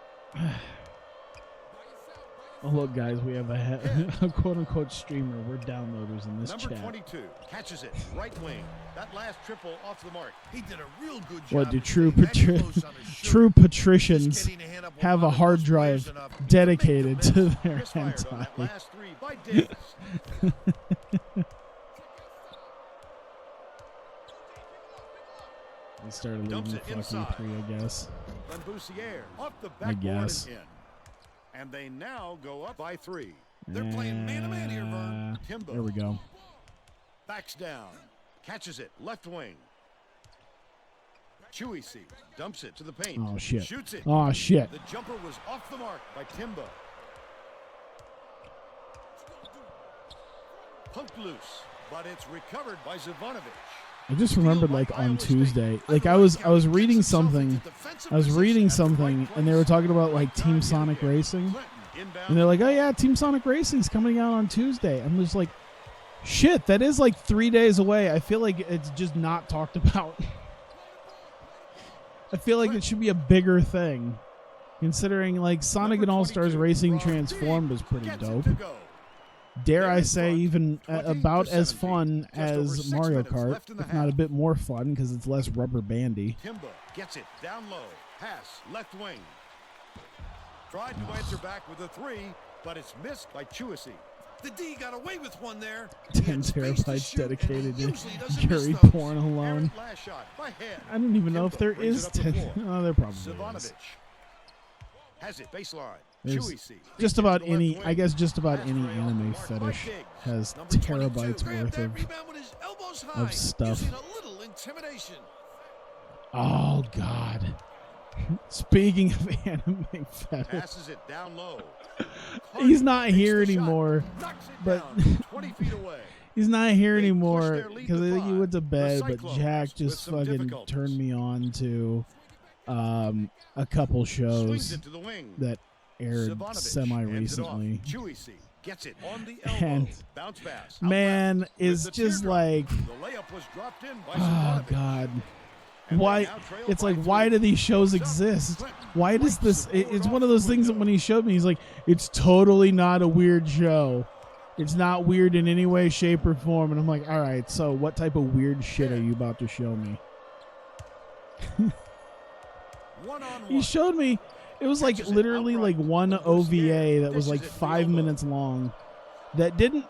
oh, look, guys, we have a quote-unquote streamer. We're downloaders in this Number chat. 22 catches it right wing. That last triple off the mark. He did a real good job. What do of true staying that close on his true shooter. patricians Just getting a hand up on have one a of hard those players drive enough to make dedicated the to miss. their Misfired on that hentai? last three by Davis. They started Dumps leaving it fucking inside. 3, I guess. Lambusier off the I backboard guess. and in. And they now go up by 3. They're playing man-to-man here, Vern. Timbo There we go. backs down. Catches it left wing. Chewy C dumps it to the paint. Oh shit. Shoots it. Oh shit. The jumper was off the mark by Timbo. Poked loose, but it's recovered by Zivanovic. I just remembered, like, on Tuesday, like I was reading something, and they were talking about like Team Sonic Racing, and they're like, oh yeah, Team Sonic Racing's coming out on Tuesday. I'm just like, shit, that is like 3 days away. I feel like it's just not talked about. I feel like it should be a bigger thing, considering like Sonic and All Stars Racing Transformed is pretty dope. Dare I say, even about as fun as Mario Kart, if not a bit more fun, because it's less rubber bandy. Timbo gets it down low. Pass left wing. Tried to answer back with a 3, but it's missed by Chuasi. The D got away with one there. 10 terabytes dedicated to Yuri Porn. porn alone. Last shot by head. I don't even know if there Timbo brings is it up the 10. floor. Oh, there probably Zivanovic is. has it baseline. There's Chuasi just about to the left any, wing. I guess just about Pass any rail off the anime mark by fetish Diggs. has Number 22 terabytes grabbed worth that of rebound with his elbows high, stuff. using a little intimidation. Oh God. Speaking of anime fetish, Passes it down low. he's not Takes here the shot, anymore. knocks it but- down 20 feet away. He's not here They push anymore their lead because to I think he 5. went to bed, The but Cyclones Jack with just some fucking difficulties. turned me on to a couple Swings shows it to the wing. that aired Zivanovic hands it semi-recently. off. Chewy C gets it on the elbow. And Bounce pass. Out man, left is with the just teardrop. like, The layup was dropped in by oh Zivanovic. God. And they Why? now trail It's by like, why 3. do these shows Puts up. exist? Clinton Why does wipes this? the board It's off one of the those things that window. when he showed me, he's like, it's totally not a weird show. It's not weird in any way, shape, or form. And I'm like, all right, so what type of weird shit are you about to show me? One-on-one. He showed me. It was like Catches it literally outright. like one Lambusier OVA that was dishes like it 5 elbow. minutes long. That didn't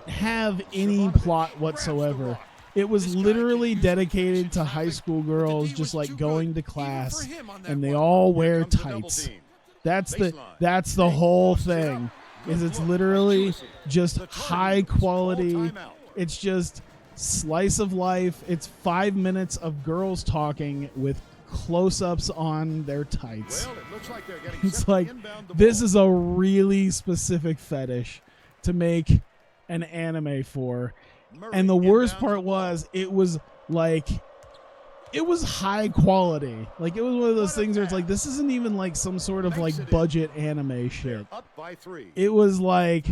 have any Zivanovic plot grabs the whatsoever. rock. It was This guy literally could use some dedicated finishing to high traffic, school but the girls D just was like too going good, to even class, for him on that and they one. all Here wear comes the double tights. team. That's Baseline. the whole Posts it up. thing. Good Is it's look by literally Chuasi. just The Tar high Heels call quality. timeout. It's just slice of life. It's 5 minutes of girls talking with close-ups on their tights. Well, it looks like they're getting It's set to like, inbound the this ball. is a really specific fetish to make an anime for. Murray And the worst inbounds part the ball. was, it was like, it was high quality. Like, it was one of those What a things where it's pass. like, this isn't even like some sort of Makes like it in. budget anime shit. Up by 3. It was like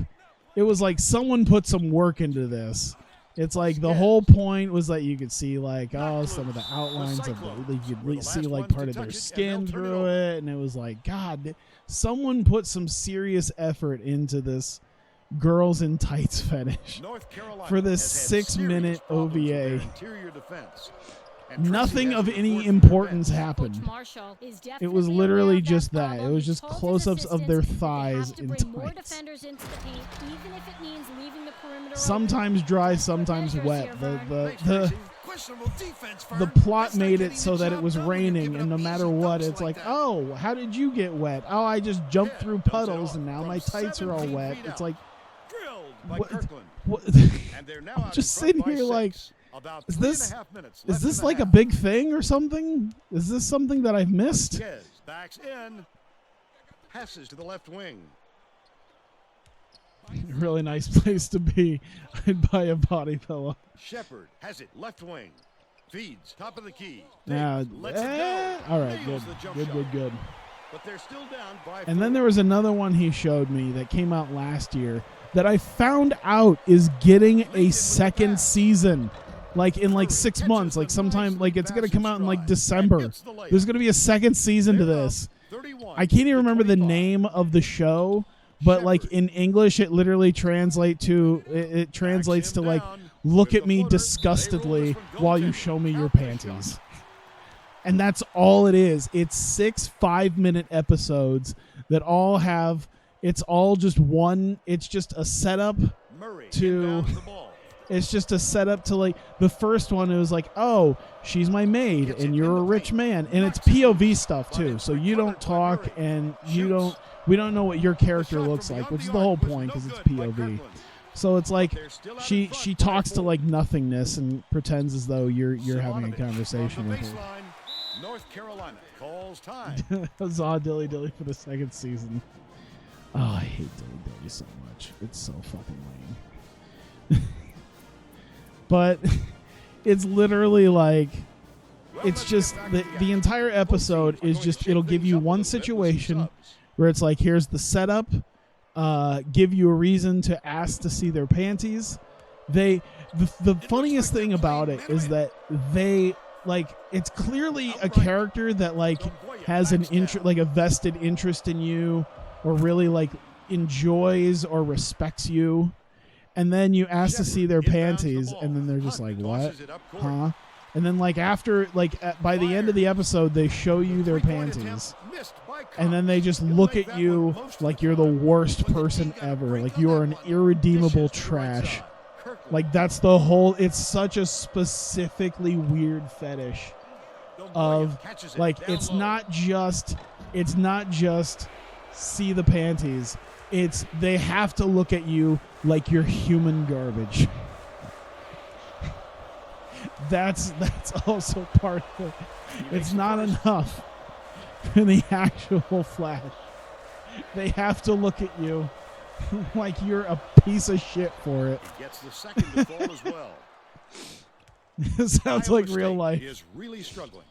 someone put some work into this. It's like the Yes. whole point was that you could see like, Knocked oh, some of the loose. outlines of Cyclones the, you were could the see last like ones part to of their touch it, and skin they'll turn it through over. it, and it was like, God, someone put some serious effort into this girls in tights fetish. North Carolina for this has had 6-minute serious problems with their OVA. interior defense. Nothing of any importance Coach happened. Marshall is It was definitely literally aware of just that. problem. It was He just told his close-ups of their assistants that they thighs have to in bring more tights. defenders into the paint, even if it means leaving the perimeter open. Sometimes dry, sometimes Measures wet. here, The Questionable defense, Fern. the plot That's not made getting it so the that it job was done when you're raining, giving and no up matter easy what, dunks it's like like, that. oh, how did you get wet? Oh, I just jumped through Dumps it puddles, off and now from my tights are all 17 wet. feet It's out. like, Drilled by what? Kirkland. What? And they're now out just in front sitting by here like, 6. About is 3.5 minutes is left this in the like a half. big thing or something? Is this something that I've missed? Yes, backs in. Passes to the left wing. Really nice place to be. I'd buy a body pillow. Shepard has it left wing. Feeds top of the key. Now, Lets it go. all right, good, Nails the jump good, shot. good, good. But they're still down by And then 4. there was another one he showed me that came out last year that I found out is getting a second season, like in like 6 months, like sometime, like it's gonna come out in like December. There's gonna be a second season to this. I can't even remember the name of the show, but like in English, it literally translates to like, look at me disgustedly while you show me your panties. And that's all it is. It's 6 5-minute episodes that all have, it's all just one, it's just a setup to, it's just a setup to like, the first one it was like, oh, she's my maid and you're a rich man. And it's POV stuff too. So you don't talk and we don't know what your character looks like, which is the whole point because it's POV. So it's like she talks to like nothingness and pretends as though you're having a conversation with her. North Carolina calls time. Huzzah Dilly Dilly for the second season. Oh, I hate Dilly Dilly so much. It's so fucking lame. But it's literally like, it's just the entire episode is just, it'll give you one situation where it's like, here's the setup, give you a reason to ask to see their panties. The funniest thing about it is that they, like, it's clearly a character that like has an interest, like a vested interest in you, or really like enjoys or respects you, and then you ask to see their panties, and then they're just like, what? Huh? And then like after, like by the end of the episode, they show you their panties, and then they just look at you like you're the worst person ever, like you are an irredeemable trash. Like that's the whole, it's such a specifically weird fetish of like, it's not just see the panties. It's they have to look at you like you're human garbage. That's also part of it. It's not enough for the actual flash. They have to look at you like you're a piece of shit for it. He gets the second to fall as well. It sounds like real life. He is really struggling.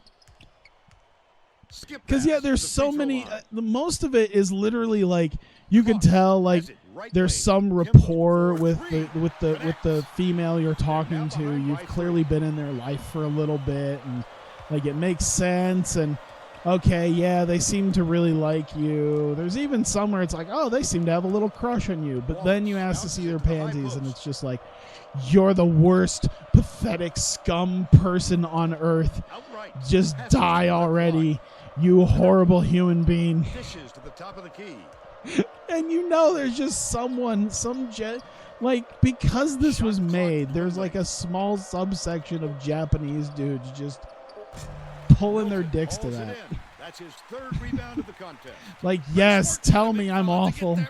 Because yeah, there's so many. The most of it is literally like you can tell like there's some rapport with the female you're talking to. You've clearly been in their life for a little bit, and like it makes sense. And okay, yeah, they seem to really like you. There's even somewhere it's like, oh, they seem to have a little crush on you. But then you ask to see their panties, and it's just like, you're the worst, pathetic scum person on earth. Just die already, you horrible human being. Dishes to the top of the key. And you know there's just like, because this was made, there's like a small subsection of Japanese dudes just pulling their dicks to that. That's his third rebound of the contest. Like, yes, tell me I'm awful.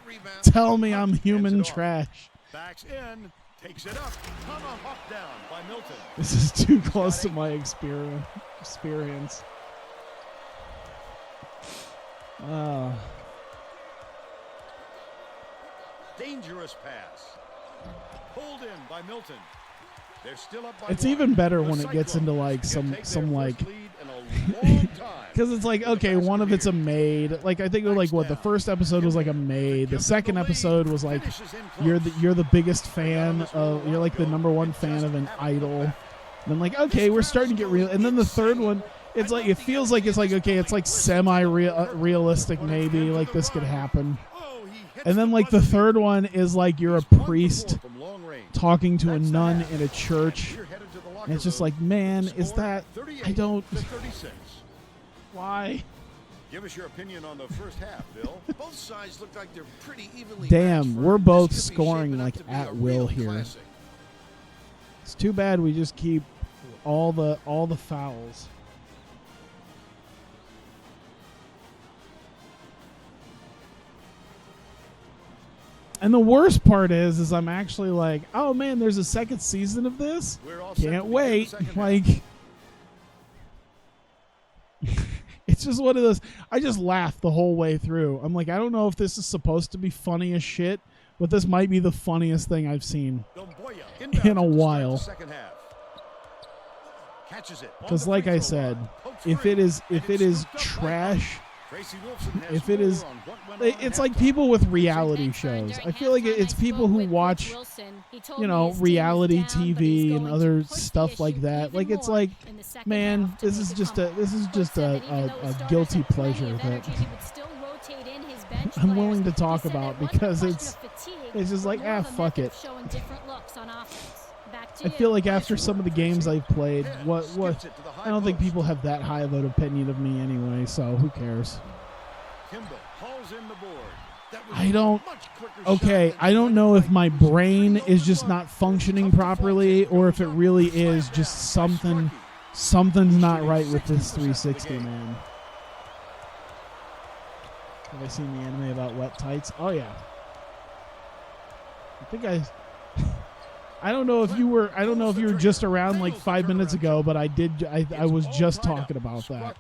Tell me I'm human trash. Backs in, takes it up, tomahawk down by Milton. This is too close to my experience. Dangerous pass. Pulled in by Milton. They're still up by It's one. even better The when it gets into like some like, lead in a long time. because it's like, okay, one of it's a maid. Like I think like what the first episode was like a maid. The second episode was like you're the biggest fan of, you're like the #1 fan of an idol. And then like, okay, we're starting to get real. And then the third one, it's like, it feels like it's like, okay, it's like semi-realistic maybe, like this could happen. And then like the third one is like you're a priest talking to a nun in a church, And it's just like, man, is that... I don't... 36. Why? Give us your opinion on the first half, Bill. Both sides look like they're pretty evenly Damn, matched, we're Vern. both This could be scoring shaping up like to be at a will real here. classic. It's too bad we just keep all the fouls. And the worst part is I'm actually like, oh man, there's a second season of this. We're all set to Can't begin wait. the second half. Like, it's just one of those. I just laughed the whole way through. I'm like, I don't know if this is supposed to be funny as shit, but this might be the funniest thing I've seen Domboya in inbounds a to start while. the second half. Catches it on Because, the like free I throw said, line. Pokes if free, it is and if it is scooped up by trash, Tracy Wolfson has if it is, more on what went on it's at like halftime. people with reality Thanks, Vern. shows. During I feel like halftime, it's I people spoke who with Coach watch, Wilson. He told you me know, his team is reality down, but he's TV and going to other push the stuff like issue that. even Like, it's more like, in the second man, half to this make is a just comeback. a said that even though the starters guilty had plenty pleasure of that energy, he would still rotate in his bench I'm players. willing to He talk said about it wasn't a because question it's of fatigue, it's just but like, more of a fuck method it. of showing different looks on offense. Back to I you. feel like after some of the games I've played, Head what skips it to the high I don't think post. people have that high of an opinion of me anyway, so who cares? Kimba hauls in the board. That was I a don't- much quicker Okay, shot than I don't the know if right my was brain pretty is just overlooked. not functioning Tough to properly fault. or if it Goes really up. is Slam just down by something Sparky. something's not Shooting right with this 60% of the 360, game. man. Have I seen the anime about wet tights? Oh yeah. I think I don't know if you were just around like 5 minutes ago, but I was just talking about that.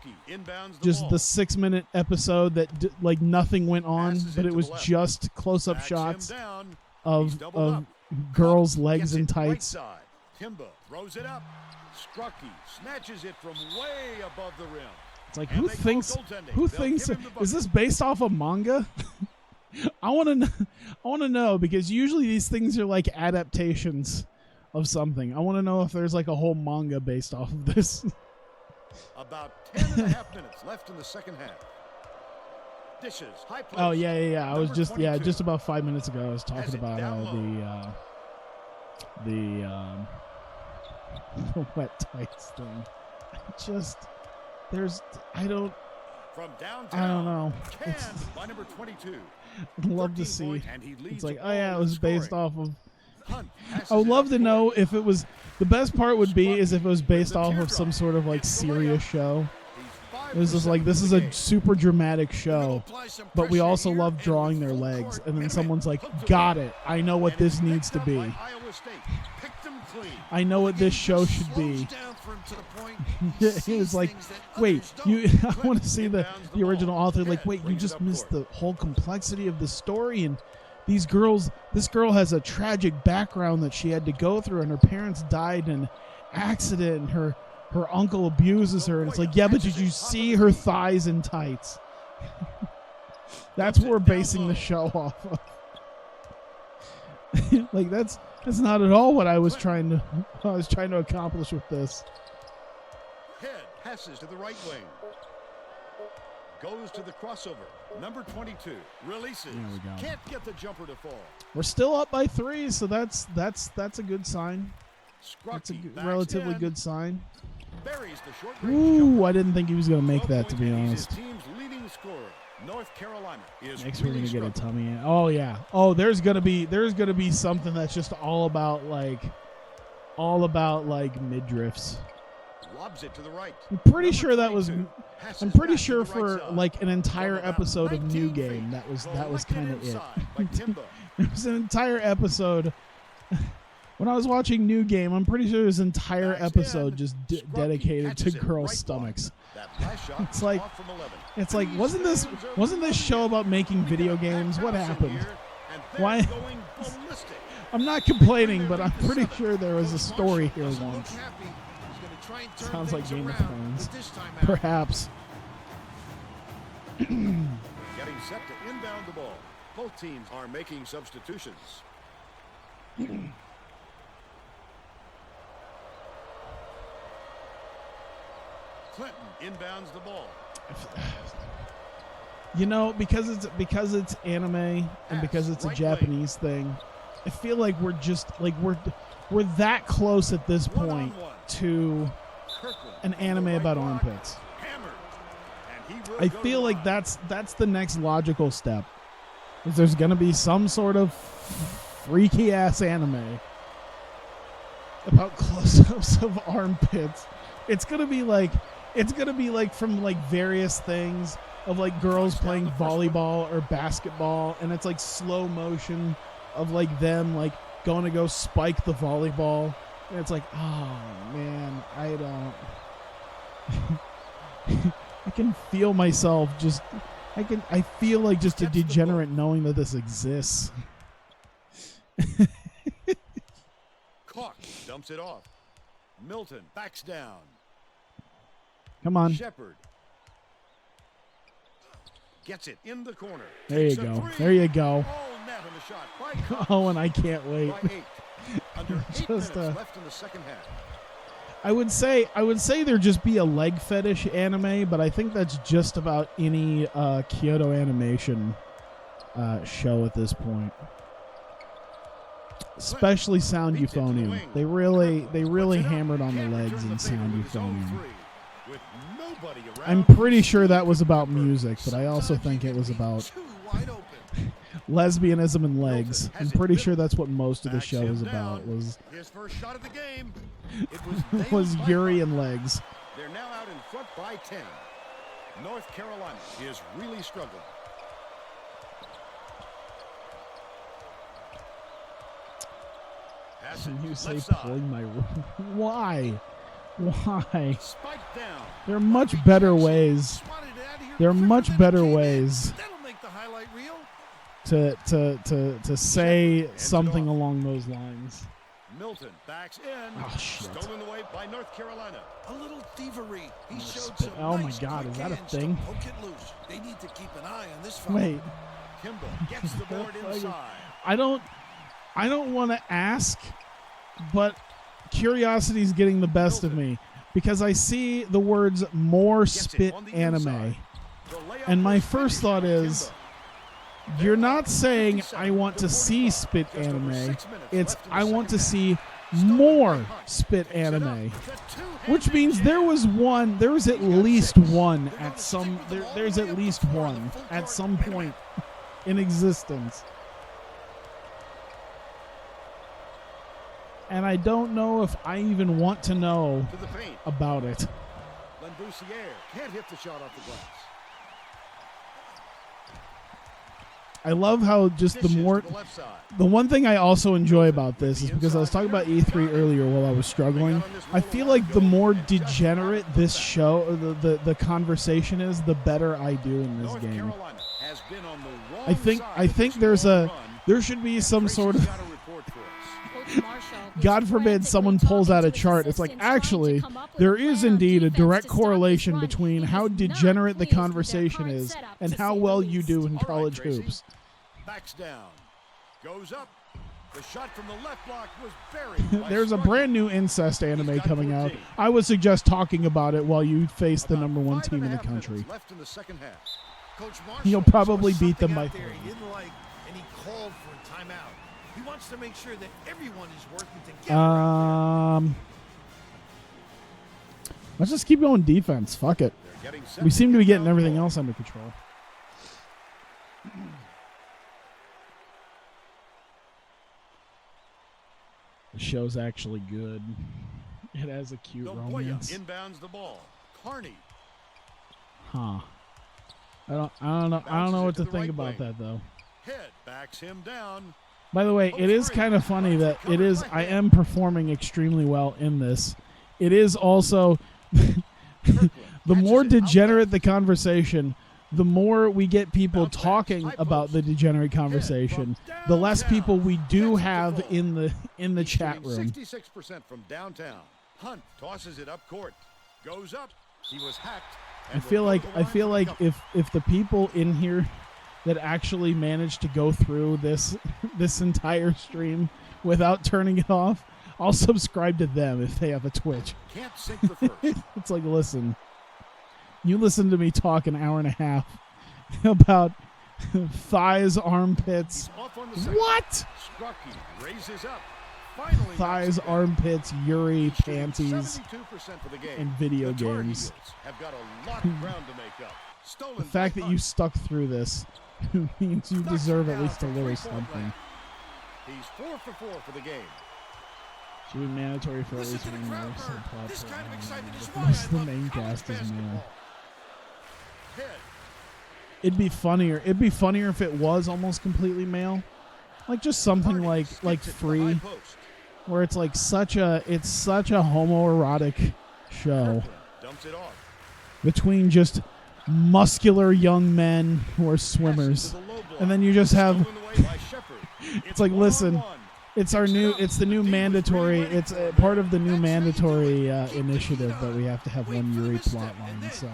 Just the 6-minute episode that like nothing went on, but it was just close-up shots of girls' legs in tights. Kimba throws it up. Strucky snatches it from way above the rim. It's like, And who they call thinks goaltending. They'll give him the is bucket. this based off of manga? I want to know because usually these things are like adaptations of something. I want to know if there's like a whole manga based off of this. About 10 and a half minutes left in the second half. Dishes, high post. Oh yeah. I was Number 22. just about 5 minutes ago. I was Has talking it about down the wet tights thing. I don't From downtown. I don't know. Canned by number 22. I'd love to 13 see. point, and he leads It's like, the oh yeah, it ball was in based scoring. off of. Hunt passes I would it love up to court. know if it was. The best part would be is if it was based off of some sort of like serious show. He's It was just 5% like, this for is the a game. super dramatic We're gonna show, apply some but we pressure also here, love and drawing with their full legs. court, And then Wait a someone's minute. like, Hooked got away. it. I know what And this it's needs picked to up be. by Iowa State. Picked him clean. I know what this show should Slows be. down for him to the point He he was sees like, things that wait, others don't. I want to see the Inbounds the original ball. author. Like, Head wait, you brings it just up missed court. the whole complexity of the story. And these girls, this girl has a tragic background that she had to go through, and her parents died in an accident, and her uncle abuses her. And it's like, yeah, but did you see her thighs in tights? That's what we're basing the show off of. Like, that's not at all what I was trying to accomplish with this. Head passes to the right wing. Goes to the crossover. Number 22 releases. There we go. Can't get the jumper to fall. We're still up by 3, so that's a good sign. That's a Scrocky backs relatively in, good sign. buries the short range jumper. Ooh, I didn't think he was going to make that, to be 12 point, honest. He's his team's leading scorer. North Carolina is Next, we're really gonna get a struggling. tummy. Oh yeah. Oh, there's gonna be something that's just all about like midriffs. Lobs it to the right. I'm pretty Number sure that was. 22 passes I'm pretty back to sure the right for side. like an entire From about episode of 19 New feet, Game. That was kind of it. inside by Kimba. There was an entire episode. When I was watching New Game, I'm pretty sure this entire Backs episode in. just Scrucky dedicated to catches it girls' right stomachs. That last shot It's like- off from 11. It's like, These wasn't this fans are show about making We video got a packed games? What house in happened? here, and they're Why- going ballistic. I'm not complaining, but I'm pretty sure there was a story here Doesn't look once. happy. He's gonna try and turn Sounds like things Game of around, Thrones. but this time out, Perhaps. Getting set to inbound the ball. Both teams are making substitutions. Clinton inbounds the ball. You know, because it's anime and because it's a Japanese thing, I feel like we're we're that close at this point One-on-one. to Kirkland an on the anime right about block. armpits. Hammered. And he will I go feel to like line. that's the next logical step. Is there's gonna be some sort of freaky ass anime about close-ups of armpits. It's gonna be like from like various things of like girls playing volleyball or basketball, and it's like slow motion of like them like going to go spike the volleyball, and it's like, oh man, I don't. I can feel myself just. I feel like just a degenerate knowing that this exists. Cock dumps it off. Milton backs down. Come on. Shepard gets it in the corner. There you Takes a go. three. There you go. Oh, nabbing the shot by Cox. Oh, and I can't wait. By 8. Under 8 Just, minutes left in the second half. I would say there'd just be a leg fetish anime, but I think that's just about any Kyoto Animation show at this point. Especially Sound Beats it to the Euphonium. wing. They really Puts it up. hammered on the Can't legs return in the favor Sound with his own Euphonium. three. With nobody around, I'm pretty sure that was about music, but I also think it was about Too wide open. lesbianism and legs. I'm pretty sure that's what most of the Backs show him was about. down. Was His first shot of the game. It was nailed by Yuri Cox. and legs. They're now out in front by 10. North Carolina is really struggling. Passing And you say left side. pulling my why? Why? Spike down. There are much better ways. Swatted out of here There are quicker much than it better came in. ways That'll make the highlight reel. to say Ends it something off. along those lines. Milton backs in. Oh, shit. Stolen away by North Carolina. A little thievery. He showed spit. some Oh my nice God, quick is that a hands to thing? poke it loose. They need to keep an eye on this fella. Wait, Kimball gets the board inside. I don't want to ask, but curiosity is getting the best of me because I see the words "more Gets it spit on the anime," inside. The layup and my was first finished thought by is. Kimball. You're not saying I want to see spit Just over anime. 6 minutes It's left in the I want to second see Stolen more by Hunt. spit Takes it up. anime. The two-handed Which means jam. there was at least one at some there's at least one at some point in existence. And I don't know if I even want to know To the paint. about it. Lambousier can't hit the shot off the glass. I love how just the Dishes more to the left side. the one thing I also enjoy about this is because I was talking about E3 earlier while I was struggling. I feel like the more degenerate this show, the conversation is, the better I do in this North game. Carolina has been on the wrong I think side there's of this long a run. there should be some Tracy's sort of got a report for us. Coach Marshall is God forbid frantically someone pulls out a talking to his chart. It's like, assistants, trying to actually, come up with there a is plan on indeed a defense direct to stop this correlation run. between He how was not degenerate the pleased with their conversation current is setup, and to how say the well you do least. in All right, college Tracy. hoops. Backs down. Goes up. The shot from the left block was buried. by There's a Sparky. brand new incest anime He's got coming out. 14. I would suggest talking about it while you face the About number one 5 team in and the a half minutes country. Left in the second half. Coach Marshall You'll probably saw beat them something by out there 30. he didn't like, and he called for a timeout. He wants to make sure that everyone is working together. Let's just keep going defense. Fuck it. They're getting set We seem to be getting down everything low. else under control. The show's actually good. It has a cute Del Boya romance. inbounds the ball. Carney. Huh. I don't know what to think about that though. Head backs him down. By the way, it is kind of funny that I am performing extremely well in this. It is also the more degenerate the conversation, the more we get people talking about the degenerate conversation, the less people we do have in the chat room. 66% from downtown. Hunt tosses it up court. Goes up. He was hacked. I feel like if the people in here that actually managed to go through this entire stream without turning it off, I'll subscribe to them if they have a Twitch. Can't sink the first. It's like, listen, you listen to me talk an hour and a half about thighs, armpits. He's off on the second. What? Sparky raises up. finally thighs, knocks it down. armpits, Yuri, Each team panties, 72% for the game. and video the Tar games. Heels have got a lot of ground to make up. Stolen The fact by that you Hunt. stuck through this means you Knocks deserve it at down least a from little three-point something. land. He's 4 for 4 for the game. Should be mandatory for at Listen least to the one crowd more burn. subplot This for kind of anime, excitement is but why most I of the love main college cast is male. basketball. Head. It'd be funnier. It'd be funnier if it was almost completely male, like just something Hardy like skips it to the Free, high post. where it's like such a homoerotic show Dumps it off. between just muscular young men who are Passes swimmers, to the low block. and then you just have Stolen away by Shepherd. it's like, listen, one-on-one. it's the new mandatory. It's a part of the new mandatory initiative that we have to have one Yuri plot line. So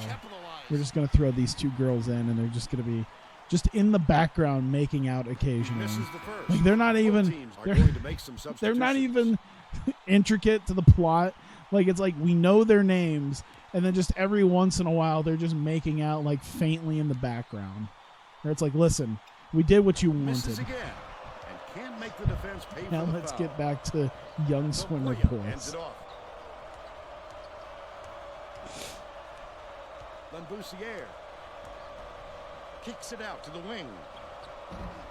we're just gonna throw these two girls in, and they're just gonna be just in the background making out occasionally. Misses the first. Like they're not Both even teams are they're, going to make some they're not substitutions. even intricate to the plot. Like it's like we know their names, and then just every once in a while they're just making out like faintly in the background. Where it's like, listen, we did what you Misses wanted. again and can't make the defense pay Now for the let's foul. get back to young swimmer William hands boys. it off. Lambousier kicks it out to the wing.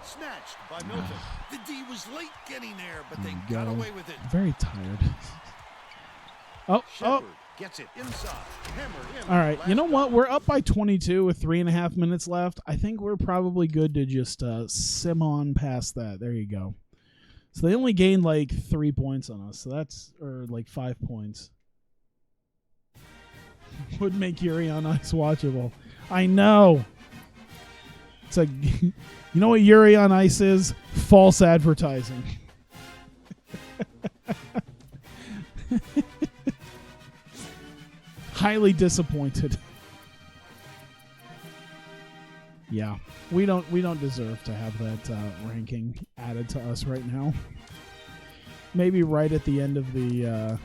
Snatched by Milton. The D was late getting there, but they Go. got away with it. Very tired. Oh, Shepard gets it inside. Hammered in. all right. You Last know what? time. We're up by 22 with 3.5 minutes left. I think we're probably good to just sim on past that. There you go. So they only gained like 3 points on us. So that's, or like 5 points. Would make Yuri on Ice watchable. I know. It's like, you know what Yuri on Ice is? False advertising. Highly disappointed. Yeah, we don't deserve to have that ranking added to us right now. Maybe right at the end of the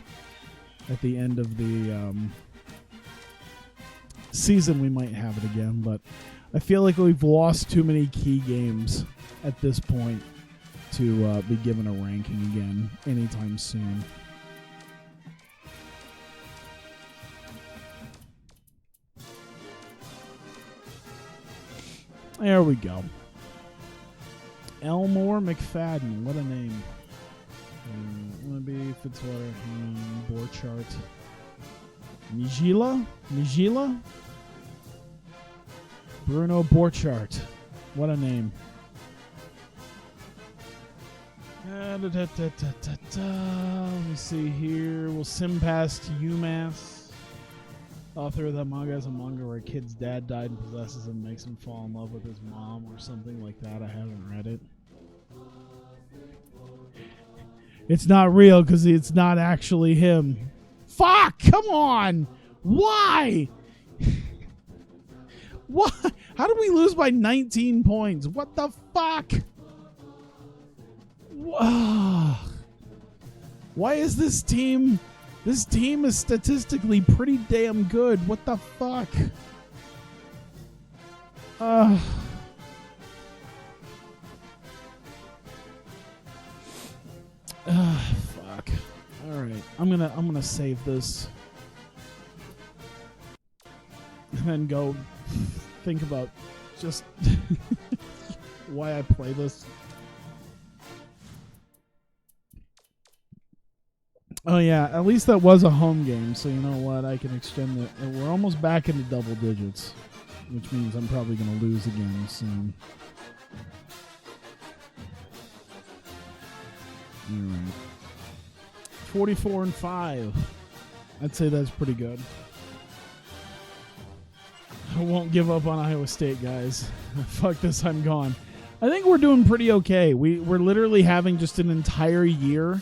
season we might have it again, but I feel like we've lost too many key games at this point to be given a ranking again anytime soon. There we go. Elmore McFadden. What a name. Wanna be Fitzwater. Borchardt. Nijila? Bruno Borchardt. What a name. Let me see here. We'll sim past UMass. Author of that manga is a manga where a kid's dad died and possesses him, makes him fall in love with his mom or something like that. I haven't read it. It's not real because it's not actually him. Fuck! Come on! Why? What? How did we lose by 19 points? What the fuck? Why is this team... This team is statistically pretty damn good. What the fuck? Fuck. All right, I'm gonna save this and then go think about just why I play this. Oh yeah, at least that was a home game, so you know what? I can extend it. And we're almost back into double digits, which means I'm probably going to lose again soon. All right. 44-5. I'd say that's pretty good. I won't give up on Iowa State, guys. Fuck this, I'm gone. I think we're doing pretty okay. We're literally having just an entire year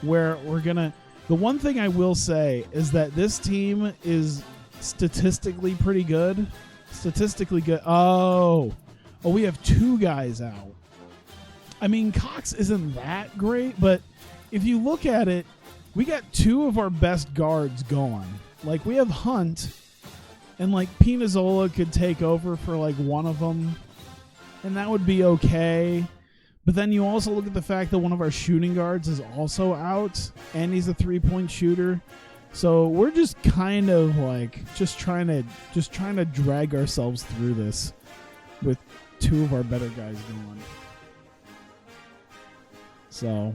where we're gonna. The one thing I will say is that this team is statistically pretty good. Statistically good. Oh, we have two guys out. I mean, Cox isn't that great, but if you look at it, we got two of our best guards gone. Like, we have Hunt, and like Pinazzola could take over for like one of them, and that would be okay. But then you also look at the fact that one of our shooting guards is also out, and he's a 3-point shooter. So we're just kind of like just trying to drag ourselves through this with two of our better guys gone. So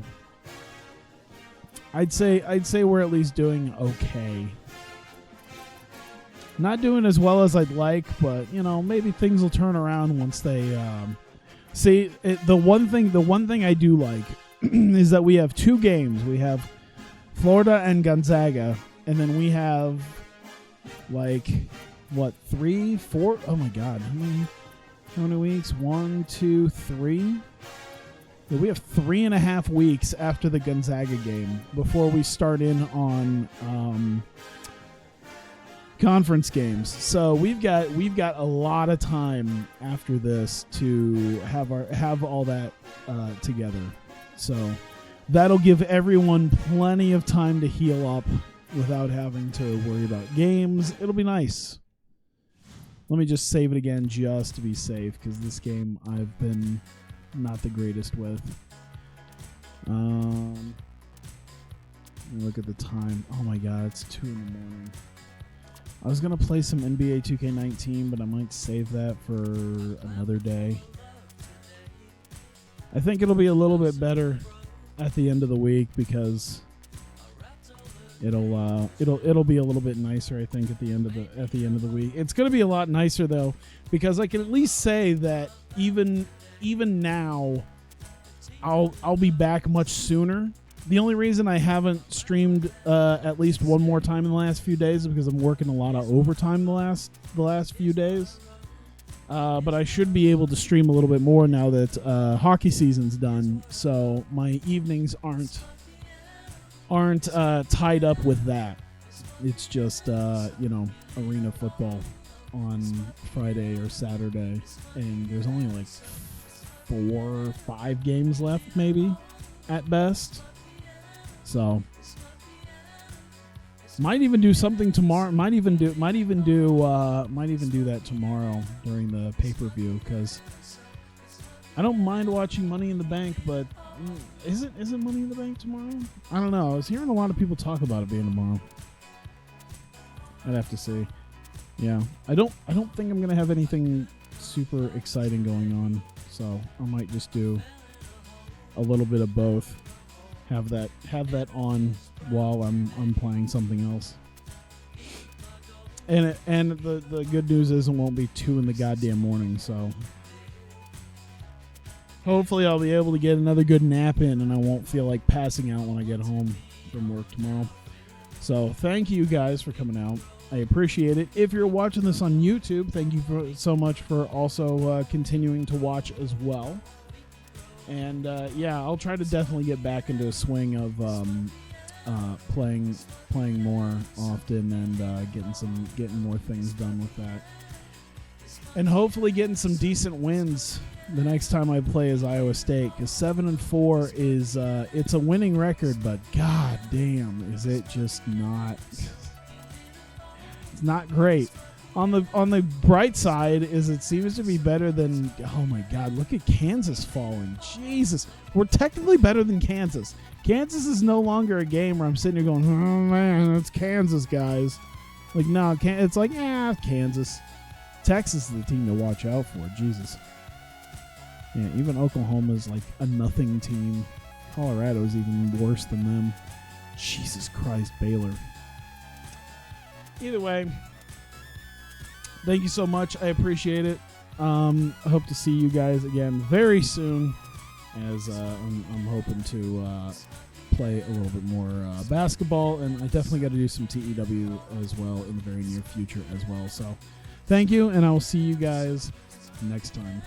I'd say we're at least doing okay. Not doing as well as I'd like, but maybe things will turn around once they see. The one thing I do like is that we have two games. We have Florida and Gonzaga, and then we have 3, 4? Oh my God, how many weeks? 1, 2, 3. Yeah, we have 3.5 weeks after the Gonzaga game before we start in on conference games. So we've got a lot of time after this to have all that together. So that'll give everyone plenty of time to heal up without having to worry about games. It'll be nice. Let me just save it again just to be safe, because this game I've been not the greatest with. Let me look at the time. Oh my God, it's 2 a.m. I was going to play some NBA 2K19, but I might save that for another day. I think it'll be a little bit better at the end of the week, because it'll be a little bit nicer, I think, at the end of the week. It's going to be a lot nicer though, because I can at least say that even now I'll be back much sooner. The only reason I haven't streamed at least one more time in the last few days is because I'm working a lot of overtime the last few days. But I should be able to stream a little bit more now that hockey season's done, so my evenings aren't tied up with that. It's just arena football on Friday or Saturday, and there's only 4 or 5 games left, maybe at best. So might even do something tomorrow. Might even do that tomorrow during the pay-per-view, because I don't mind watching Money in the Bank, but isn't Money in the Bank tomorrow? I don't know. I was hearing a lot of people talk about it being tomorrow. I'd have to see. Yeah, I don't think I'm gonna have anything super exciting going on, so I might just do a little bit of both. Have that on while I'm playing something else. And the good news is it won't be 2 in the goddamn morning, so hopefully I'll be able to get another good nap in, and I won't feel like passing out when I get home from work tomorrow. So thank you guys for coming out. I appreciate it. If you're watching this on YouTube, thank you so much for also continuing to watch as well. And I'll try to definitely get back into a swing of playing more often and getting more things done with that, and hopefully getting some decent wins the next time I play as Iowa State. Because 7-4 is it's a winning record, but god damn, is it just not? It's not great. On the bright side is it seems to be better than, oh my god, look at Kansas falling. Jesus. We're technically better than Kansas. Kansas is no longer a game where I'm sitting here going, oh man, it's Kansas, guys. Like, no, it's like, Kansas. Texas is the team to watch out for. Jesus. Yeah, even Oklahoma's like a nothing team. Colorado's even worse than them. Jesus Christ, Baylor. Either way, thank you so much. I appreciate it. I hope to see you guys again very soon, as I'm hoping to play a little bit more basketball, and I definitely got to do some TEW as well in the very near future as well. So thank you, and I will see you guys next time.